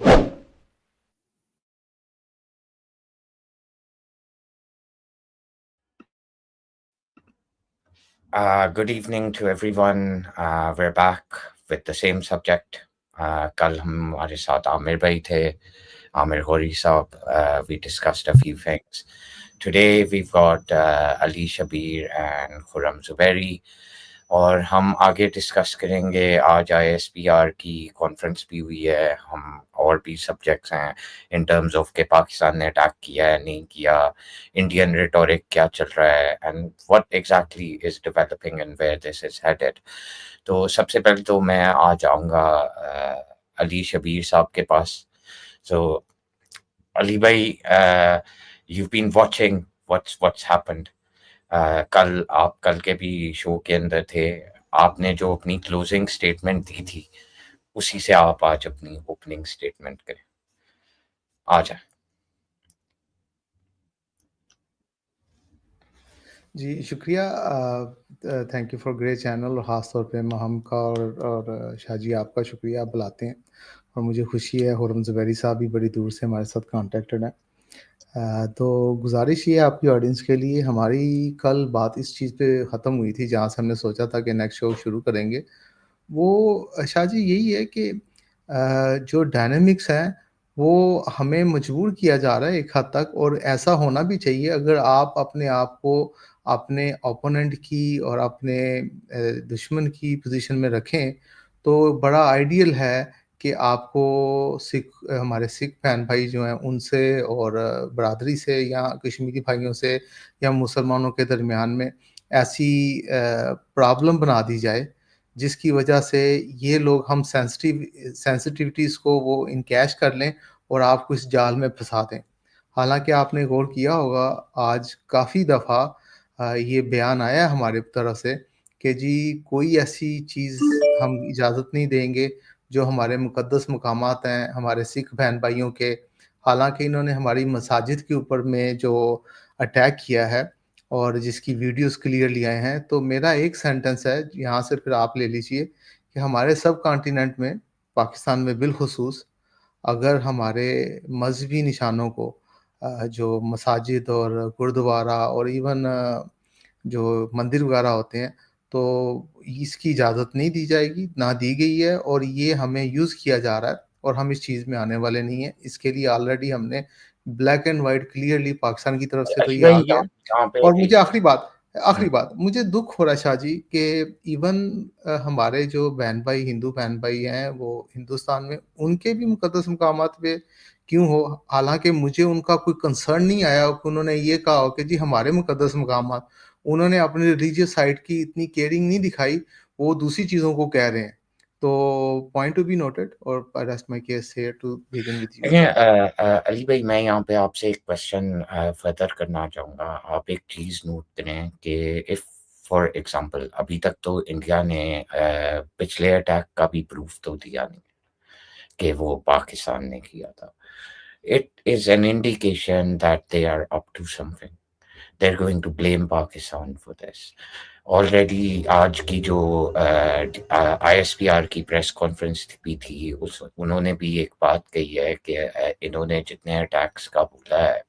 Good evening to everyone. We're back with the same subject. कल हमारे साथ आमिर भाई थे, Amir Ghori Saab. We discussed a few things. Today we've got Ali Shabir and Khurram Zubairi. और हम आगे discuss करेंगे. आज ISPR की कॉन्फ्रेंस भी हुई है. हम और भी सब्जेक्ट्स हैं इन टर्म्स ऑफ कि पाकिस्तान ने अटैक किया है नहीं किया, इंडियन रिटोरिक क्या चल रहा है, and what exactly is developing and where this is headed. तो सबसे पहले तो मैं आ जाऊंगा अली शबीर साहब के पास. सो अली भाई, you've been watching what's happened. आप कल के भी शो के अंदर थे. आपने जो अपनी क्लोजिंग स्टेटमेंट दी थी उसी से आप आज अपनी ओपनिंग स्टेटमेंट करें. आ जाए. जी शुक्रिया. Thank you for great channel. और ख़ास तौर पे महम का और शाहजी आपका शुक्रिया, आप बुलाते हैं और मुझे खुशी है. खुर्रम ज़ुबैरी साहब भी बड़ी दूर से हमारे साथ कॉन्टेक्टेड हैं. तो गुजारिश ये है आपकी ऑडियंस के लिए, हमारी कल बात इस चीज़ पे ख़त्म हुई थी जहाँ से हमने सोचा था कि नेक्स्ट शो शुरू करेंगे. वो शाहजी यही है कि जो डायनामिक्स हैं वो हमें मजबूर किया जा रहा है एक हद तक, और ऐसा होना भी चाहिए. अगर आप अपने आप को अपने ओपोनेंट की और अपने दुश्मन की पोजीशन में रखें तो बड़ा आइडियल है कि आपको हमारे सिख बहन भाई जो हैं उनसे और बरादरी से या कश्मीरी भाइयों से या मुसलमानों के दरमियान में ऐसी प्रॉब्लम बना दी जाए जिसकी वजह से ये लोग हम सेंसिटिविटीज़ को वो इनकैश कर लें और आपको इस जाल में फंसा दें. हालांकि आपने गौर किया होगा आज काफ़ी दफ़ा ये बयान आया हमारे तरफ से कि जी कोई ऐसी चीज़ हम इजाज़त नहीं देंगे जो हमारे मुक़द्दस मकामात हैं हमारे सिख बहन भाइयों के. हालांकि इन्होंने हमारी मसाजिद के ऊपर में जो अटैक किया है और जिसकी वीडियोस क्लियरली आए हैं, तो मेरा एक सेंटेंस है यहाँ से, फिर आप ले लीजिए कि हमारे सब कॉन्टिनेंट में, पाकिस्तान में बिलखुसूस, अगर हमारे मजहबी निशानों को जो मसाजिद और गुरुद्वारा और इवन जो मंदिर वगैरह होते हैं, तो इसकी इजाज़त नहीं दी जाएगी, ना दी गई है, और ये हमें यूज़ किया जा रहा है और हम इस चीज़ में आने वाले नहीं हैं. इसके लिए ऑलरेडी हमने black and white clearly Pakistan की तरफ से तो अली ये आ भाई गया. यहाँ पे और मुझे आखिरी हम्म, बात मुझे दुख हो रहा है शाहजी कि इवन हमारे जो बहन भाई हिंदू बहन भाई हैं वो हिंदुस्तान में, उनके भी मुकद्दस मकामात पे क्यों हो, हालांकि मुझे उनका कोई कंसर्न नहीं आया कि उन्होंने ये कहा हो कि जी हमारे मुकद्दस मकामात, उन्होंने अपनी रिलीजियस साइड की इतनी केयरिंग नहीं दिखाई, वो दूसरी चीज़ों को कह रहे हैं. तो पॉइंट टू बी नोटेड, और I rest my case here to begin with you. देखिए अली भाई, मैं यहाँ पे आपसे एक क्वेश्चन फर्दर करना चाहूँगा. आप एक चीज़ नोट करें कि इफ़ फॉर एग्जांपल अभी तक तो इंडिया ने पिछले अटैक का भी प्रूफ तो दिया नहीं कि वो पाकिस्तान ने किया था. It is an indication that they are up to something. They're going to blame Pakistan for this. Already आज की जो ISPR की प्रेस कॉन्फ्रेंस भी थी, उन्होंने भी एक बात कही है कि इन्होंने जितने अटैक्स का बोला है,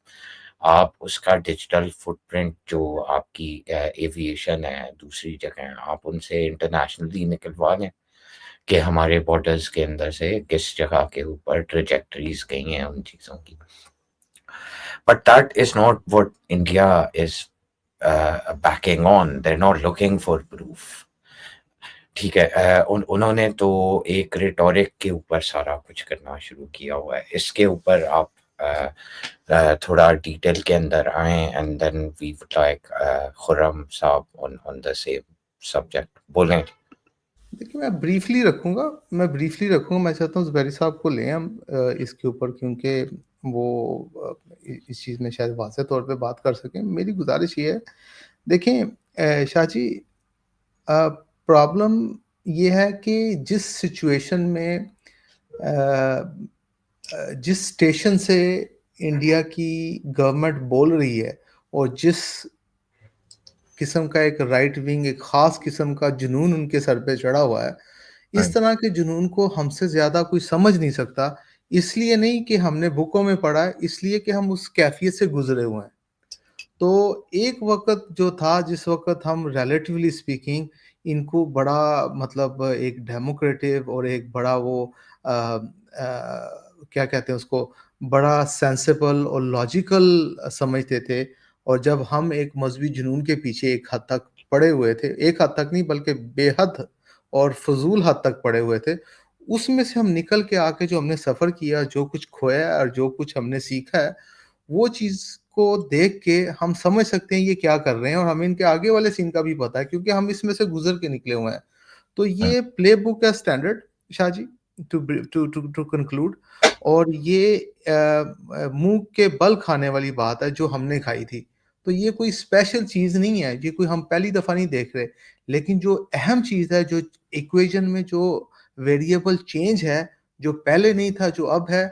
आप उसका डिजिटल फुटप्रिंट जो आपकी एविएशन है दूसरी जगह, आप उनसे इंटरनेशनली निकलवा लें कि हमारे बॉर्डर्स के अंदर से किस जगह के ऊपर ट्रेजेक्टरीज गई हैं उन चीज़ों की. But that is not what India is backing on. They're not looking for proof. ठीक है. उन्होंने तो एक रिटोरिक के ऊपर सारा कुछ करना शुरू किया हुआ है. इसके ऊपर आप थोड़ा डिटेल के अंदर आए, and then we would like Khurram sahab on the same subject बोलें. देखिए मैं ब्रीफली रखूँगा. मैं चाहता हूँ ज़ुबैरी साहब को लें हम इसके ऊपर, क्योंकि वो इस चीज़ में शायद वाज़ह तौर पे बात कर सकें. मेरी गुज़ारिश ये है, देखें शाहजी, प्रॉब्लम ये है कि जिस सिचुएशन में जिस स्टेशन से इंडिया की गवर्नमेंट बोल रही है और जिस किस्म का एक राइट विंग, एक ख़ास किस्म का जुनून उनके सर पे चढ़ा हुआ है, इस तरह के जुनून को हमसे ज़्यादा कोई समझ नहीं सकता. اس لیے نہیں کہ ہم نے بکوں میں پڑھا ہے، اس لیے کہ ہم اس کیفیت سے گزرے ہوئے ہیں. تو ایک وقت جو تھا جس وقت ہم ریلیٹیولی اسپیکنگ ان کو بڑا مطلب ایک ڈیموکریٹو اور ایک بڑا وہ کیا کہتے ہیں اس کو، بڑا سینسیبل اور لاجیکل سمجھتے تھے. اور جب ہم ایک مذہبی جنون کے پیچھے ایک حد تک پڑے ہوئے تھے، ایک حد تک نہیں بلکہ بے حد اور فضول حد تک پڑے ہوئے تھے، اس میں سے ہم نکل کے آ کے جو ہم نے سفر کیا، جو کچھ کھویا اور جو کچھ ہم نے سیکھا ہے، وہ چیز کو دیکھ کے ہم سمجھ سکتے ہیں یہ کیا کر رہے ہیں. اور ہمیں ان کے آگے والے سین کا بھی پتا ہے کیونکہ ہم اس میں سے گزر کے نکلے ہوئے ہیں. تو یہ پلے بک ہے standard Shah ji, to conclude. اور یہ منہ کے بل کھانے والی بات ہے جو ہم نے کھائی تھی. تو یہ کوئی اسپیشل چیز نہیں ہے، یہ کوئی ہم پہلی دفعہ نہیں دیکھ رہے. لیکن جو اہم چیز ہے، جو ایکویژن میں جو ویریبل چینج ہے، جو پہلے نہیں تھا جو اب ہے،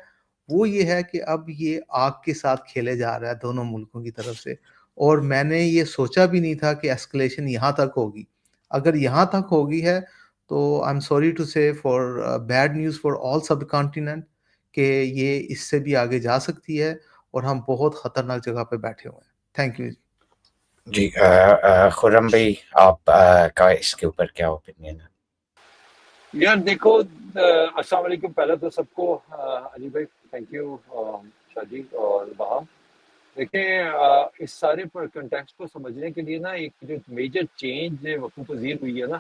وہ یہ ہے کہ اب یہ آگ کے ساتھ کھیلے جا رہا ہے دونوں ملکوں کی طرف سے. اور میں نے یہ سوچا بھی نہیں تھا کہ ایسکلیشن یہاں تک ہوگی. اگر یہاں تک ہوگی ہے تو آئی ایم سوری ٹو سے for bad news for all sub continent, کہ یہ اس سے بھی آگے جا سکتی ہے اور ہم بہت خطرناک جگہ پہ بیٹھے ہوئے ہیں. Thank you. جی خرم بھائی، آپ کا اس کے اوپر کیا اوپینین ہے؟ یار دیکھو، السلام علیکم. پہلے تو سب کو علی بھائی تھینک یو، شاہ جی اور بہام. دیکھیں اس سارے کنٹیکسٹ کو سمجھنے کے لیے نا ایک جو میجر چینج وقوع پذیر ہوئی ہے نا،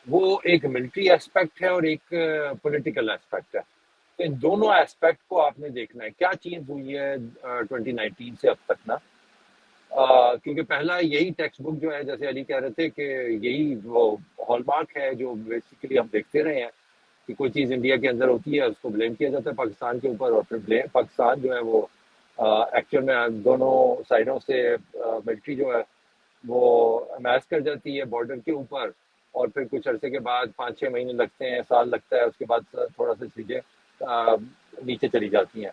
وہ ایک ملٹری ایسپیکٹ ہے اور ایک پولیٹیکل ایسپیکٹ ہے. تو ان دونوں ایسپیکٹ کو آپ نے دیکھنا ہے کیا چینج ہوئی ہے 2019 سے اب تک نا. کیونکہ پہلا یہی ٹیکسٹ بک جو ہے، جیسے علی کہہ رہے تھے کہ یہی وہ ہال مارک ہے جو بیسیکلی ہم دیکھتے رہے ہیں کہ کوئی چیز انڈیا کے اندر ہوتی ہے اس کو بلیم کیا جاتا ہے پاکستان کے اوپر، اور پھر پاکستان جو ہے وہ ایکچوئل میں دونوں سائڈوں سے ملٹری جو ہے وہ امیس کر جاتی ہے بارڈر کے اوپر، اور پھر کچھ عرصے کے بعد 5-6 مہینے لگتے ہیں، سال لگتا ہے، اس کے بعد تھوڑا سا چیزیں نیچے چلی جاتی ہیں.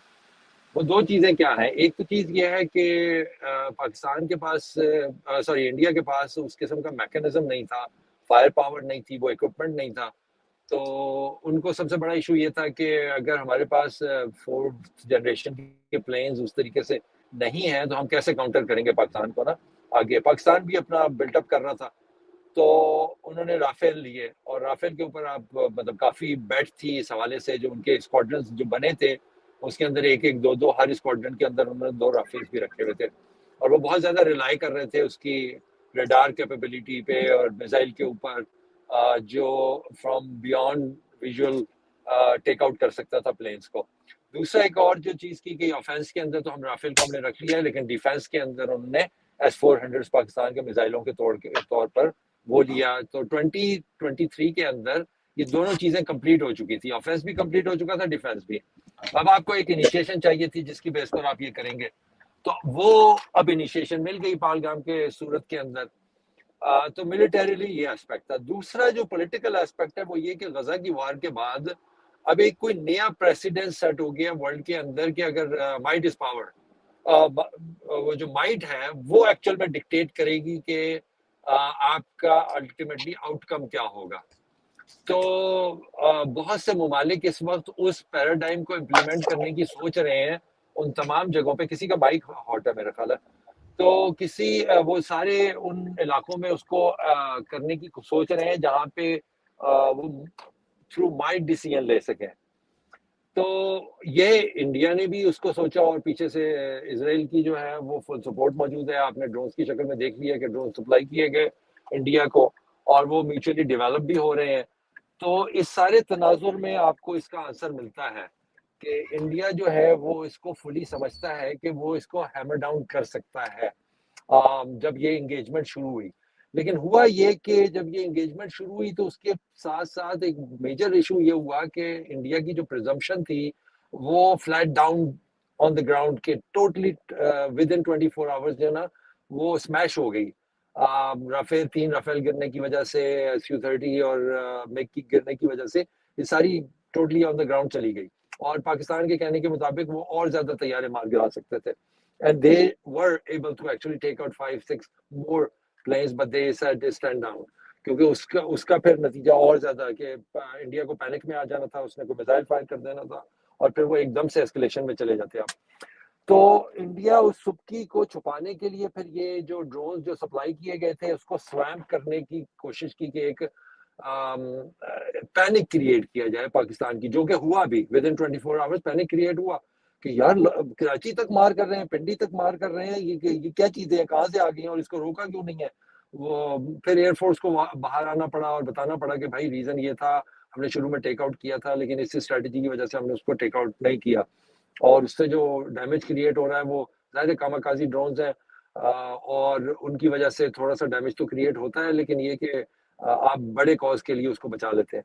وہ دو چیزیں کیا ہیں، ایک تو چیز یہ ہے کہ پاکستان کے پاس انڈیا کے پاس اس قسم کا میکینزم نہیں تھا، فائر پاور نہیں تھی، وہ اکوپمنٹ نہیں تھا. تو ان کو سب سے بڑا ایشو یہ تھا کہ اگر ہمارے پاس 4th جنریشن کے پلینز اس طریقے سے نہیں ہیں تو ہم کیسے کاؤنٹر کریں گے پاکستان کو نا. آگے پاکستان بھی اپنا بلٹ اپ کر رہا تھا، تو انہوں نے رافیل لیے، اور رافیل کے اوپر آپ مطلب کافی بیٹ تھی اس حوالے سے. جو ان کے اسکواڈرنز جو بنے تھے اس کے اندر ایک ایک دو دو ہر اسکواڈرن کے اندر انہوں نے 2 رافیلز بھی رکھے ہوئے تھے، اور وہ بہت زیادہ ریلائی کر رہے تھے اس کی ریڈار کیپیبلٹی پہ اور میزائل کے اوپر، جو from beyond visual take out کر سکتا تھا پلینس کو. دوسرا ایک اور جو چیز کی کہ آفینس کے اندر تو ہم رافیل کو ہم نے رکھ لیا ہے، لیکن ڈیفینس کے اندر انہوں نے S-400 پاکستان کے میزائلوں کے طور پر وہ لیا. تو 2023 کے اندر یہ دونوں چیزیں کمپلیٹ ہو چکی تھی، آفینس بھی کمپلیٹ ہو چکا تھا، ڈیفینس بھی. اب آپ کو ایک انیشیشن چاہیے تھی جس کی بیس پر آپ یہ کریں گے، تو وہ اب انیشیشن مل گئی پہلگام کے صورت کے اندر. تو ملیٹریلی یہ اسپیکٹ تھا. دوسرا جو پولیٹیکل اسپیکٹ ہے وہ یہ کہ غزہ کی وار کے بعد اب ایک کوئی نیا پریسیڈنٹ سیٹ ہو گیا ورلڈ کے اندر کہ اگر مائٹ از پاور، وہ جو مائٹ ہے وہ ایکچوئل میں ڈکٹیٹ کرے گی کہ آپ کا الٹیمیٹلی آؤٹ کم کیا ہوگا. تو بہت سے ممالک اس وقت اس پیراڈائم کو امپلیمنٹ کرنے کی سوچ رہے ہیں ان تمام جگہوں پہ. کسی کا بائک ہاٹ ہے میرا خیال ہے، تو کسی وہ سارے ان علاقوں میں اس کو کرنے کی سوچ رہے ہیں جہاں پہ وہ تھرو مائٹ ڈیسیژن لے سکیں. تو یہ انڈیا نے بھی اس کو سوچا، اور پیچھے سے اسرائیل کی جو ہے وہ فل سپورٹ موجود ہے. آپ نے ڈرونز کی شکل میں دیکھ لیا کہ ڈرون سپلائی کیے گئے انڈیا کو، اور وہ میوچولی ڈیولپ بھی ہو رہے ہیں. تو اس سارے تناظر میں آپ کو اس کا آنسر ملتا ہے کہ انڈیا جو ہے وہ اس کو فلی سمجھتا ہے کہ وہ اس کو ہیمر ڈاؤن کر سکتا ہے جب یہ انگیجمنٹ شروع ہوئی. لیکن ہوا یہ کہ جب یہ انگیجمنٹ شروع ہوئی تو اس کے ساتھ ساتھ ایک میجر ایشو یہ ہوا کہ انڈیا کی جو پرزمپشن تھی وہ flat down on the ground کے ٹوٹلی ود ان 24 آورس جو ہے نا وہ اسمیش ہو گئی. رافیل 3 رافیل گرنے کی وجہ سے، Su-30 اور میک کی گرنے کی وجہ سے یہ ساری ٹوٹلی آن دا گراؤنڈ چلی گئی. اور پاکستان کے کہنے کے مطابق وہ اور زیادہ طیارے مار گرا سکتے تھے. And they were able to actually take out 5-6 more planes, but they said they stand down. کیونکہ اس کا پھر نتیجہ اور زیادہ کہ انڈیا کو پینک میں آ جانا تھا، اس نے کوئی میزائل فائر کر دینا تھا، اور پھر وہ ایک دم سے اسکلیشن میں چلے جاتے ہیں آپ. تو انڈیا اس سبکی کو چھپانے کے لیے پھر یہ جو ڈرونز جو سپلائی کیے گئے تھے اس کو سویمپ کرنے کی کوشش کی کہ ایک پینک کریٹ کیا جائے پاکستان کی, جو کہ ہوا بھی with in 24 hours panic create ہوا کہ یار کراچی تک مار کر رہے ہیں, پنڈی تک مار کر رہے ہیں, یہ کیا چیزیں ہیں, کہاں سے آ گئی ہیں اور اس کو روکا کیوں نہیں ہے. وہ پھر ایئر فورس کو باہر آنا پڑا اور بتانا پڑا کہ بھائی ریزن یہ تھا, ہم نے شروع میں ٹیک آؤٹ کیا تھا لیکن اس اسٹریٹجی کی وجہ سے ہم نے اس کو ٹیک آؤٹ نہیں کیا, اور اس سے جو ڈیمیج کریٹ ہو رہا ہے وہ ظاہر کاماکازی ڈرونز ہیں اور ان کی وجہ سے تھوڑا سا ڈیمیج تو کریٹ ہوتا ہے, لیکن یہ کہ آپ بڑے کاز کے لیے اس کو بچا لیتے ہیں.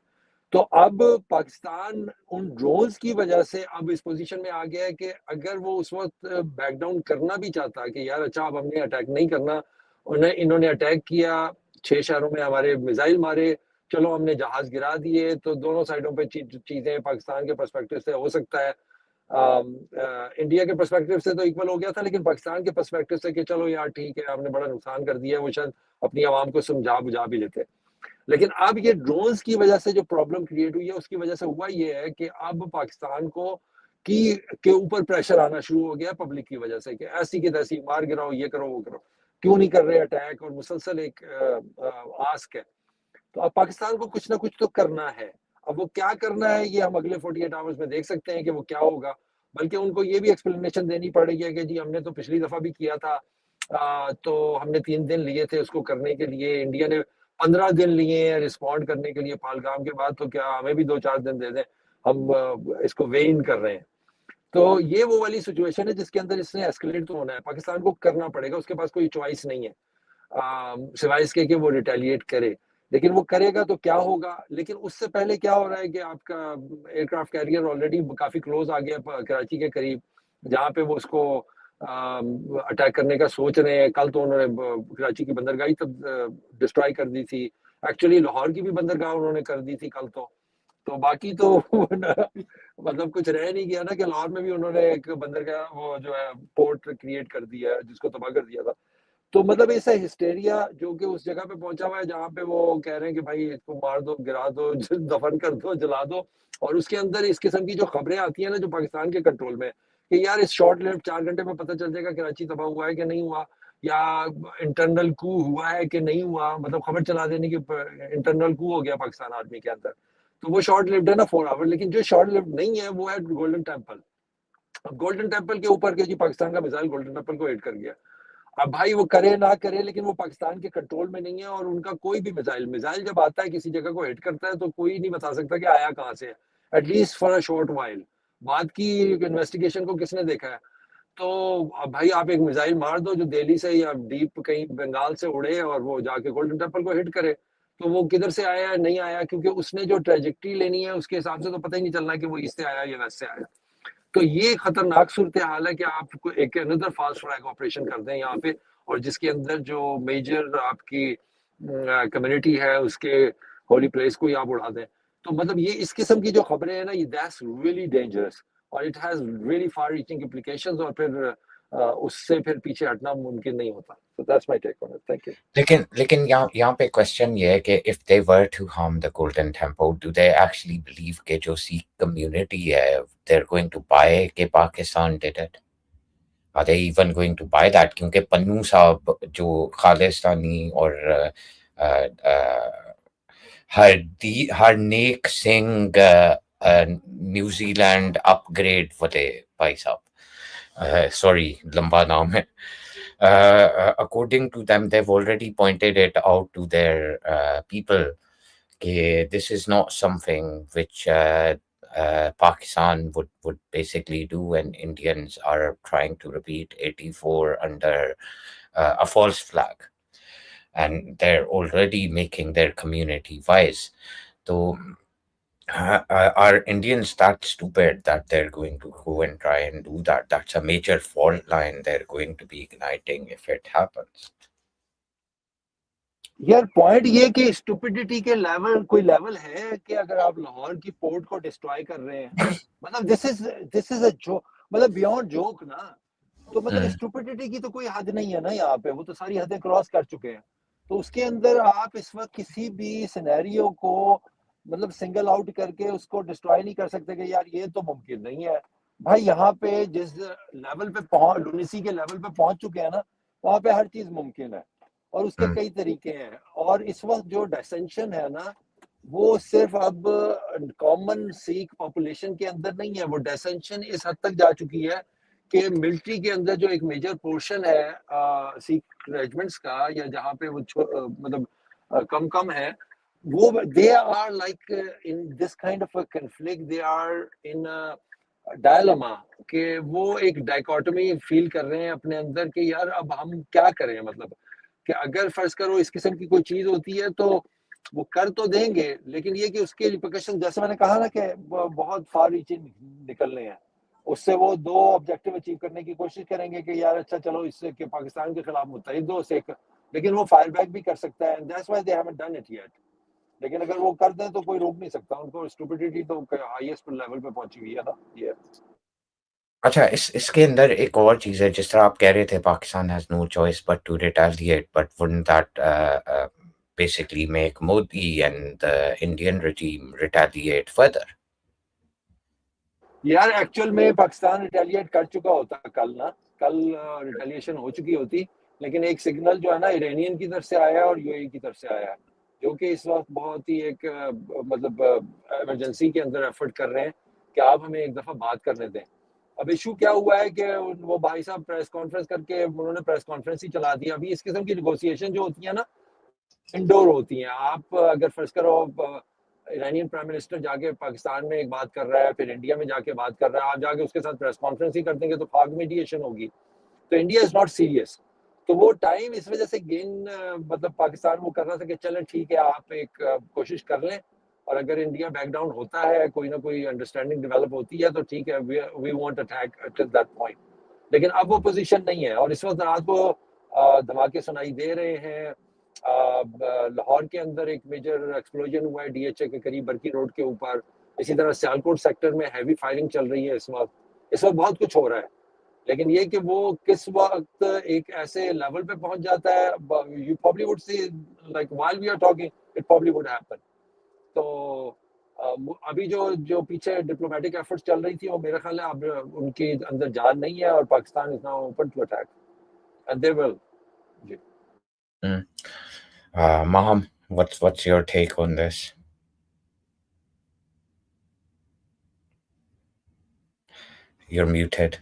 تو اب پاکستان ان ڈرونز کی وجہ سے اب اس پوزیشن میں آ گیا ہے کہ اگر وہ اس وقت بیک ڈاؤن کرنا بھی چاہتا کہ یار اچھا اب ہم نے اٹیک نہیں کرنا, انہوں نے اٹیک کیا 6 شہروں میں ہمارے میزائل مارے, چلو ہم نے جہاز گرا دیے, تو دونوں سائڈوں پہ چیزیں پاکستان کے پرسپیکٹو سے ہو سکتا ہے انڈیا کے پرسپیکٹو سے تو ایکول ہو گیا تھا, لیکن پاکستان کے پرسپیکٹو سے کہ چلو یار ٹھیک ہے ہم نے بڑا نقصان کر دیا ہے, وہ شاید اپنی عوام کو سمجھا بجھا بھی لیتے. لیکن اب یہ ڈرونز کی وجہ سے جو پرابلم کریٹ ہوئی ہے اس کی وجہ سے ہوا یہ ہے کہ اب پاکستان کو کے اوپر پریشر آنا شروع ہو گیا پبلک کی وجہ سے کہ ایسی کی تیسی مار گراؤ, یہ کرو وہ کرو, کیوں نہیں کر رہے اٹیک, اور مسلسل ایک آسک ہے. تو اب پاکستان کو کچھ نہ کچھ تو کرنا ہے. اب وہ کیا کرنا ہے یہ ہم اگلے 48 آورز میں دیکھ سکتے ہیں کہ وہ کیا ہوگا, بلکہ ان کو یہ بھی ایکسپلینیشن دینی پڑے گی کہ جی ہم نے تو پچھلی دفعہ بھی کیا تھا, تو ہم نے 3 دن لیے تھے اس کو کرنے کے لیے, انڈیا نے 15 دن لیے ہیں رسپونڈ کرنے کے لیے پہلگام کے بعد, تو کیا ہمیں بھی 2-4 دن دے دیں, ہم اس کو وے ان کر رہے ہیں. تو یہ وہ والی سچویشن ہے جس کے اندر اس نے ایسکلیٹ تو ہونا ہے, پاکستان کو کرنا پڑے گا, اس کے پاس کوئی چوائس نہیں ہے سوائے اس کے کہ وہ ریٹیلیٹ کرے. لیکن وہ کرے گا تو کیا ہوگا, لیکن اس سے پہلے کیا ہو رہا ہے کہ آپ کا ایئر کرافٹ کیریئر آلریڈی کافی کلوز آ گیا کراچی کے قریب, جہاں پہ وہ اس کو اٹیک کرنے کا سوچ رہے ہیں. کل تو انہوں نے کراچی کی بندرگاہی تب ڈسٹرائی کر دی تھی, ایکچولی لاہور کی بھی بندرگاہ انہوں نے کر دی تھی کل تو باقی تو مطلب کچھ رہ نہیں گیا نا کہ لاہور میں بھی انہوں نے ایک بندرگاہ وہ جو ہے پورٹ کریٹ کر دیا جس کو تباہ کر دیا تھا. تو مطلب ایسا ہسٹیریا جو کہ اس جگہ پہ پہنچا ہوا ہے جہاں پہ وہ کہہ رہے ہیں کہ بھائی اس کو مار دو, گرا دو, دفن کر دو, جلا دو, اور اس کے اندر اس قسم کی جو خبریں آتی ہیں نا جو پاکستان کے کنٹرول میں کہ یار اس شارٹ لیو 4 گھنٹے میں پتہ چل جائے گا کراچی تباہ ہوا ہے کہ نہیں ہوا, یا انٹرنل کو ہوا ہے کہ نہیں ہوا, مطلب خبر چلا دینے کی انٹرنل کو ہو گیا پاکستان آرمی کے اندر, تو وہ شارٹ لیوڈ ہے نا 4 آور. لیکن جو شارٹ لیوڈ نہیں ہے وہ ہے گولڈن ٹیمپل. اب گولڈن ٹیمپل کے اوپر کہ جی پاکستان کا میزائل گولڈن ٹیمپل کو ہٹ کر گیا. اب بھائی وہ کرے نہ کرے لیکن وہ پاکستان کے کنٹرول میں نہیں ہے, اور ان کا کوئی بھی میزائل جب آتا ہے کسی جگہ کو ہٹ کرتا ہے تو کوئی نہیں بتا سکتا کہ آیا کہاں سے ہے, at least for a short while. بعد کی انویسٹیگیشن کو کس نے دیکھا ہے؟ تو بھائی آپ ایک میزائل مار دو جو دہلی سے یا ڈیپ کہیں بنگال سے اڑے اور وہ جا کے گولڈن ٹیمپل کو ہٹ کرے, تو وہ کدھر سے آیا نہیں آیا, کیونکہ اس نے جو ٹریجیکٹری لینی ہے اس کے حساب سے تو پتہ ہی نہیں چلنا کہ وہ اس سے آیا یا ویسے آیا. تو یہ خطرناک صورتحال ہے کہ آپ کو ایک اندر فاسٹ فلیگ آپریشن کر دیں یہاں پہ, اور جس کے اندر جو میجر آپ کی کمیونٹی ہے اس کے ہولی پلیس کو آپ اڑا دیں. تو مطلب یہ اس قسم کی جو خبریں ہیں نا یہ دیٹس ریئلی ڈینجرس, اور it has really for reaching implications, اور پھر اس سے پھر پیچھے ہٹنا ممکن نہیں ہوتا. So that's my take on it. Thank you. لیکن یہاں پہ کوشچن یہ ہے کہ if they were to harm the golden temple, do they actually believe کہ جو Sikh community ہے they're going to buy کہ Pakistan did it? Are they even going to buy that? کیونکہ پنو صاحب جو خالستانی اور ہر نیک سنگھ نیوزی لینڈ اپ گریڈ والے بھائی صاحب, سوری لمبا نام ہے, according to them they've already pointed it out to their people کہ this is not something which Pakistan would basically do, and Indians are trying to repeat 84 under a false flag, and they're already making their community wise. So are Indians that stupid that they're going to go and try and do that? That's a major fault line they're going to be igniting if it happens. یار point یہ کہ stupidity کے level کوئی level ہے کہ اگر آپ لاہور کی پورٹ کو ڈسٹرائے کر رہے ہیں, مطلب دس از اے جوک, مطلب بیونڈ جوک نا. تو مطلب اسٹوپیڈیٹی کی تو کوئی حد نہیں ہے نا یہاں پہ, وہ تو ساری حدیں کراس کر چکے ہیں. تو اس کے اندر آپ اس وقت کسی بھی سینیریو کو مطلب سنگل آؤٹ کر کے اس کو ڈسٹرائے نہیں کر سکتے کہ یار یہ تو ممکن نہیں ہے بھائی. یہاں پہ جس لیول پہ لونیسی کے لیول پہ پہنچ چکے ہیں نا, وہاں پہ ہر چیز ممکن ہے اور اس کے کئی طریقے ہیں. اور اس وقت جو ڈسینشن ہے نا, وہ صرف اب کامن سیکھ پاپولیشن کے اندر نہیں ہے, وہ ڈسینشن اس حد تک جا چکی ہے کہ ملٹری کے اندر جو ایک میجر پورشن ہے سیکھ ریجمنٹس کا, یا جہاں پہ وہ مطلب کم ہے, وہ they are like in this kind of a conflict, they are in a dilemma کہ وہ ایک ڈائکوٹمی فیل کر رہے ہیں اپنے اندر کہ یار اب ہم کیا کریں. مطلب کہ اگر فرض کرو اس قسم کی کوئی چیز ہوتی ہے تو وہ کر تو دیں گے, لیکن یہ کہ اس کے ریپرکشن جیسے میں نے کہا نا کہ بہت فار ریچنگ نکلنے ہیں. اس سے وہ دو آبجیکٹیو اچیو کرنے کی کوشش کریں گے کہ یار اچھا چلو اس سے کہ پاکستان کے خلاف متحد ہو سے, لیکن وہ فائر بیک بھی کر سکتا ہے. That's why they haven't done it yet. لیکن اگر وہ کر دیں تو کوئی روک نہیں سکتا ان کو. اسٹوپیڈیٹی تو ہائیسٹ لیول پہ پہنچی ہوئی ہے نا. یہ اچھا, اس کے اندر ایک اور چیز ہے, جس طرح آپ کہہ رہے تھے Pakistan has no choice but to retaliate, but wouldn't that basically make Modi and the Indian regime retaliate further? یار ایکچوئل میں پاکستان ریٹیلیٹ کر چکا ہوتا کل ریٹیلیشن ہو چکی ہوتی, لیکن ایک سگنل جو ہے نا ایرانین کی طرف سے آیا اور یو اے کی طرف سے آیا, جو کہ اس وقت بہت ہی ایک مطلب ایمرجنسی کے اندر ایفرٹ کر رہے ہیں کہ آپ ہمیں ایک دفعہ بات کرنے دیں. اب ایشو کیا ہوا ہے کہ وہ بھائی صاحب پریس کانفرنس کر کے انہوں نے پریس کانفرنس ہی چلا دی. ابھی اس قسم کی نیگوسیشن جو ہوتی ہیں نا انڈور ہوتی ہیں. آپ اگر فرض کرو ایرانین پرائم منسٹر جا کے پاکستان میں ایک بات کر رہا ہے, پھر انڈیا میں جا کے بات کر رہا ہے, آپ جا کے اس کے ساتھ پریس کانفرنس ہی کر دیں گے تو فاگ میڈیشن ہوگی. تو انڈیا از ناٹ سیریس. تو وہ ٹائم اس وجہ سے گین مطلب پاکستان وہ کر رہا تھا کہ چلیں ٹھیک ہے آپ ایک کوشش کر لیں, اور اگر انڈیا بیک ڈاؤن ہوتا ہے, کوئی نہ کوئی انڈرسٹینڈنگ ڈیولپ ہوتی ہے تو ٹھیک ہے, we want attack till that point. لیکن اب وہ پوزیشن نہیں ہے, اور اس وقت رات کو دھماکے سنائی دے رہے ہیں. لاہور کے اندر ایک میجر ایکسپلوژن ہوا ہے ڈی ایچ اے کے قریب برکی روڈ کے اوپر. اسی طرح سیالکوٹ سیکٹر میں ہیوی فائرنگ چل رہی ہے اس وقت بہت کچھ ہو رہا ہے. لیکن یہ کہ وہ کس وقت ایک ایسے لیول پہ پہنچ جاتا ہے, you probably would say like while we are talking it probably would happen. تو ابھی جو پیچھے ڈپلومیٹک ایفرٹس چل رہی تھی وہ میرا خیال ہے اب ان کے اندر جان نہیں ہے, اور Pakistan is now open to attack and they will. Ji Maham, what's your take on this? You're muted.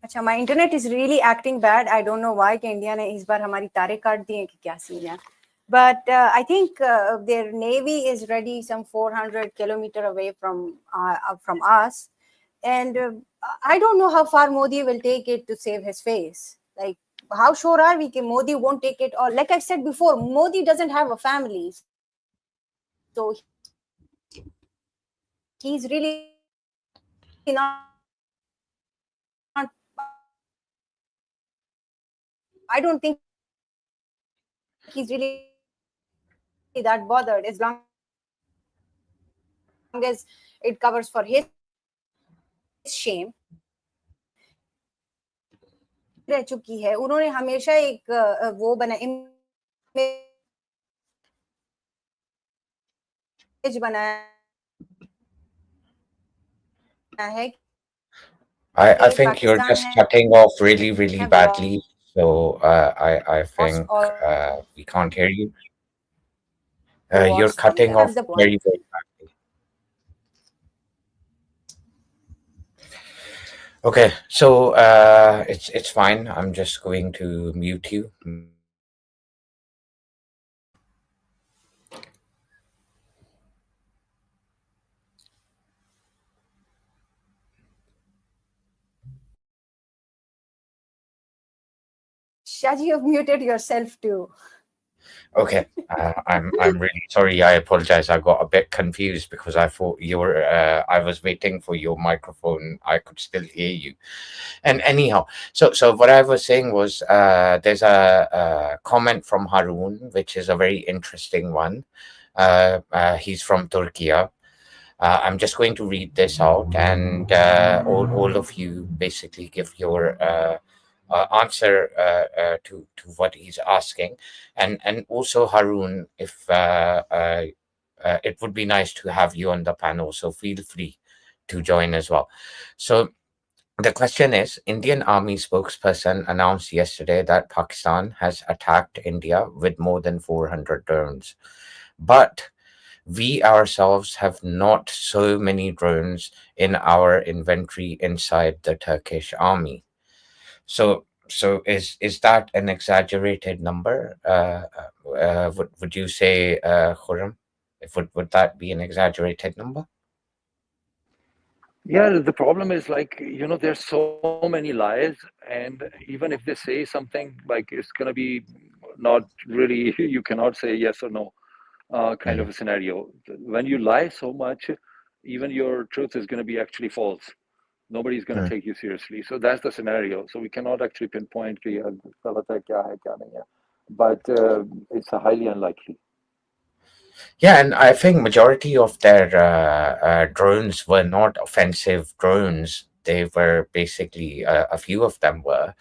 اچھا, my internet is really acting bad. I don't know why کہ انڈیا نے اس بار ہماری تاریں کاٹ دی ہیں کہ کیا سین ہے. But I think their navy is ready some 400 kilometer away from us. And I don't know how far Modi will take it to save his face. Like, how sure are we that Modi won't take it all? Like I said before, Modi doesn't have a family. So he's really not, I don't think he's really that bothered as long as it covers for his shame. رہ چکی ہے, انہوں نے ہمیشہ ایک وہ بنایا ہے. I think you're just cutting off really, really badly. So I think we can't hear you. You're cutting off very, very badly. Okay, so it's fine. I'm just going to mute you. Shaji, you've muted yourself too. Okay, I'm really sorry. I apologize. I got a bit confused because I thought you were. I was waiting for your microphone. I could still hear you. And anyhow, so what I was saying was, there's a comment from Haroon, which is a very interesting one. He's from Turkey. I'm just going to read this out, and all of you basically give your answer to what he's asking, and also Harun, if it would be nice to have you on the panel, so feel free to join as well. So the question is, Indian Army spokesperson announced yesterday that Pakistan has attacked India with more than 400 drones, but we ourselves have not so many drones in our inventory inside the Turkish army. So is that an exaggerated number? Would you say, Khurram? If would that be an exaggerated number? Yeah, the problem is like, there's so many lies, and even if they say something, like it's going to be not really, you cannot say yes or no, kind of Mm, a scenario. When you lie so much, even your truth is going to be actually false. Nobody's going to mm. take you seriously. So that's the scenario. So we cannot actually pinpoint कि यार गलत है क्या है क्या नहीं है. But it's highly unlikely. Yeah, and I think majority of their drones were not offensive drones. They were basically a few of them were,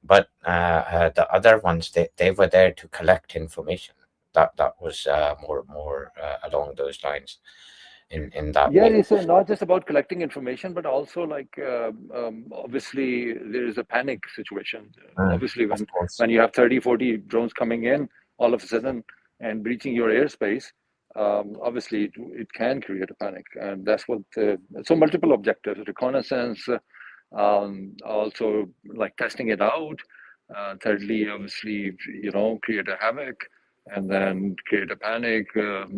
but the other ones they were there to collect information. That was more along those lines in that Yeah, way. it's not just about collecting information, but also like obviously there is a panic situation. Obviously, Of course. when you have 30, 40 drones coming in all of a sudden and breaching your airspace, obviously it can create a panic, and that's what. So multiple objectives: reconnaissance, also like testing it out. Thirdly, obviously, create a havoc, and then create a panic,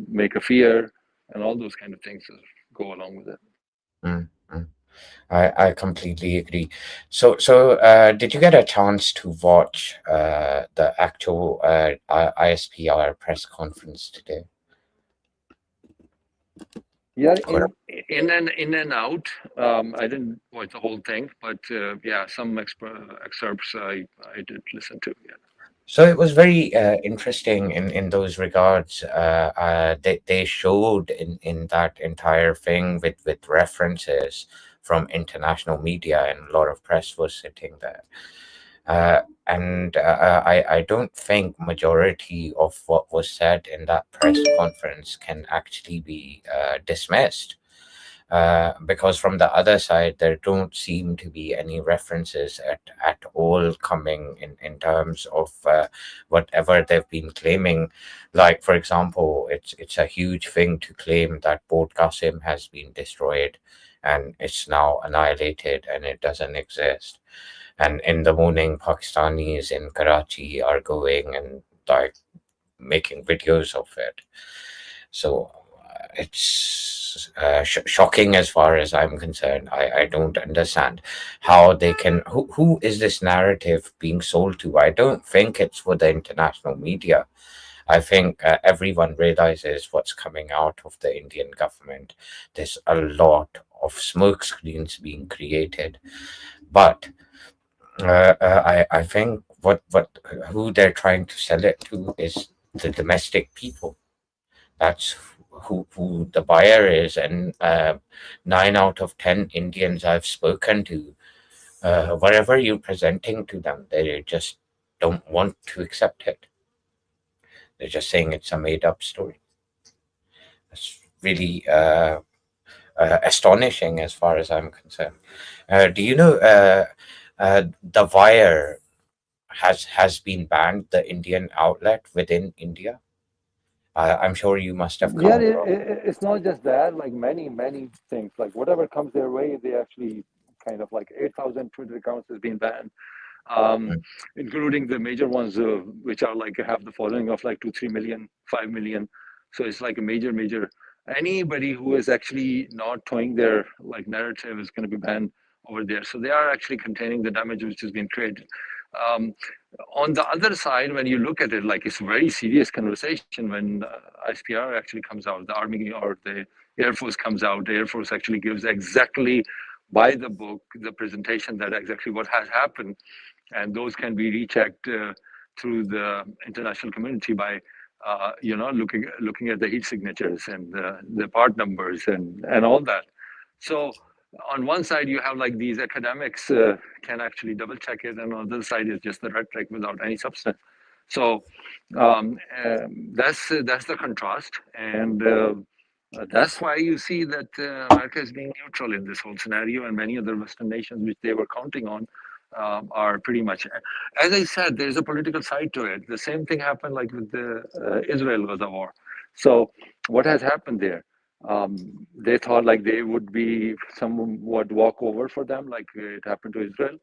make a fear, and all those kind of things go along with it. Mm, mm. I completely agree. So did you get a chance to watch the actual ISPR press conference today? Yeah, Or- in and out. I didn't watch the whole thing, but yeah, some excerpts I did listen to. Yeah. So it was very interesting in those regards. They showed in that entire thing with references from international media, and a lot of press was sitting there. And I don't think majority of what was said in that press conference can actually be dismissed, because from the other side there don't seem to be any references at all coming in terms of whatever they've been claiming. Like, for example, it's a huge thing to claim that Port Qasim has been destroyed and it's now annihilated and it doesn't exist, and in the morning Pakistanis in Karachi are going and like making videos of it. So it's shocking as far as I'm concerned. I don't understand how they can. Who is this narrative being sold to? I don't think it's for the international media. I think everyone realizes what's coming out of the Indian government. There's a lot of smoke screens being created, but I think what who they're trying to sell it to is the domestic people. That's who the buyer is, and 9 out of 10 Indians I've spoken to, whatever you're presenting to them, they just don't want to accept it. They're just saying it's a made up story. It's really astonishing as far as I'm concerned. Do you know the Wire has been banned, the Indian outlet within India? I'm sure you must have come Yeah, across. it's not just that. Like many things, like whatever comes their way, they actually kind of like 8,000 Twitter accounts has been banned, um, Mm, including the major ones, which are like have the following of like 2, 3 million, 5 million. So it's like a major. Anybody who is actually not towing their like narrative is going to be banned over there. So they are actually containing the damage which has been created. Um, on the other side, when you look at it, like it's a very serious conversation when ISPR actually comes out, the Army or the Air Force comes out. The Air Force actually gives exactly by the book the presentation that exactly what has happened, and those can be rechecked through the international community by looking at the heat signatures and the part numbers and all that. So on one side you have like these academics can actually double check it, and on the other side is just the rhetoric without any substance. So that's the contrast, and that's why you see that America is being neutral in this whole scenario, and many other Western nations which they were counting on are pretty much. As I said, there's a political side to it. The same thing happened like with the Israel-Gaza war. So what has happened there? They thought like they would be somewhat walkover for them, like it happened to Israel,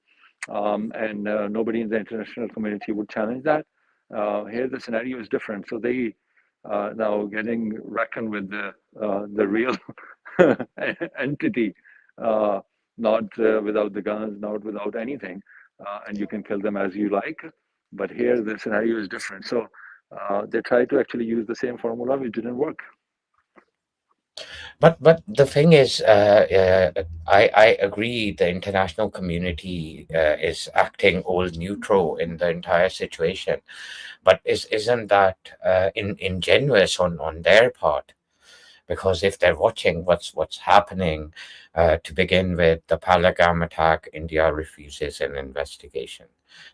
and nobody in the international community would challenge that. Here the scenario is different, so they now getting reckoned with the real entity, not without the guns, not without anything, and you can kill them as you like. But here the scenario is different, so they tried to actually use the same formula, which didn't work. But the thing is, I agree the international community is acting all neutral in the entire situation, but isn't that ingenuous on their part? Because if they're watching what's happening, to begin with, the Pahalgam attack, India refuses an investigation.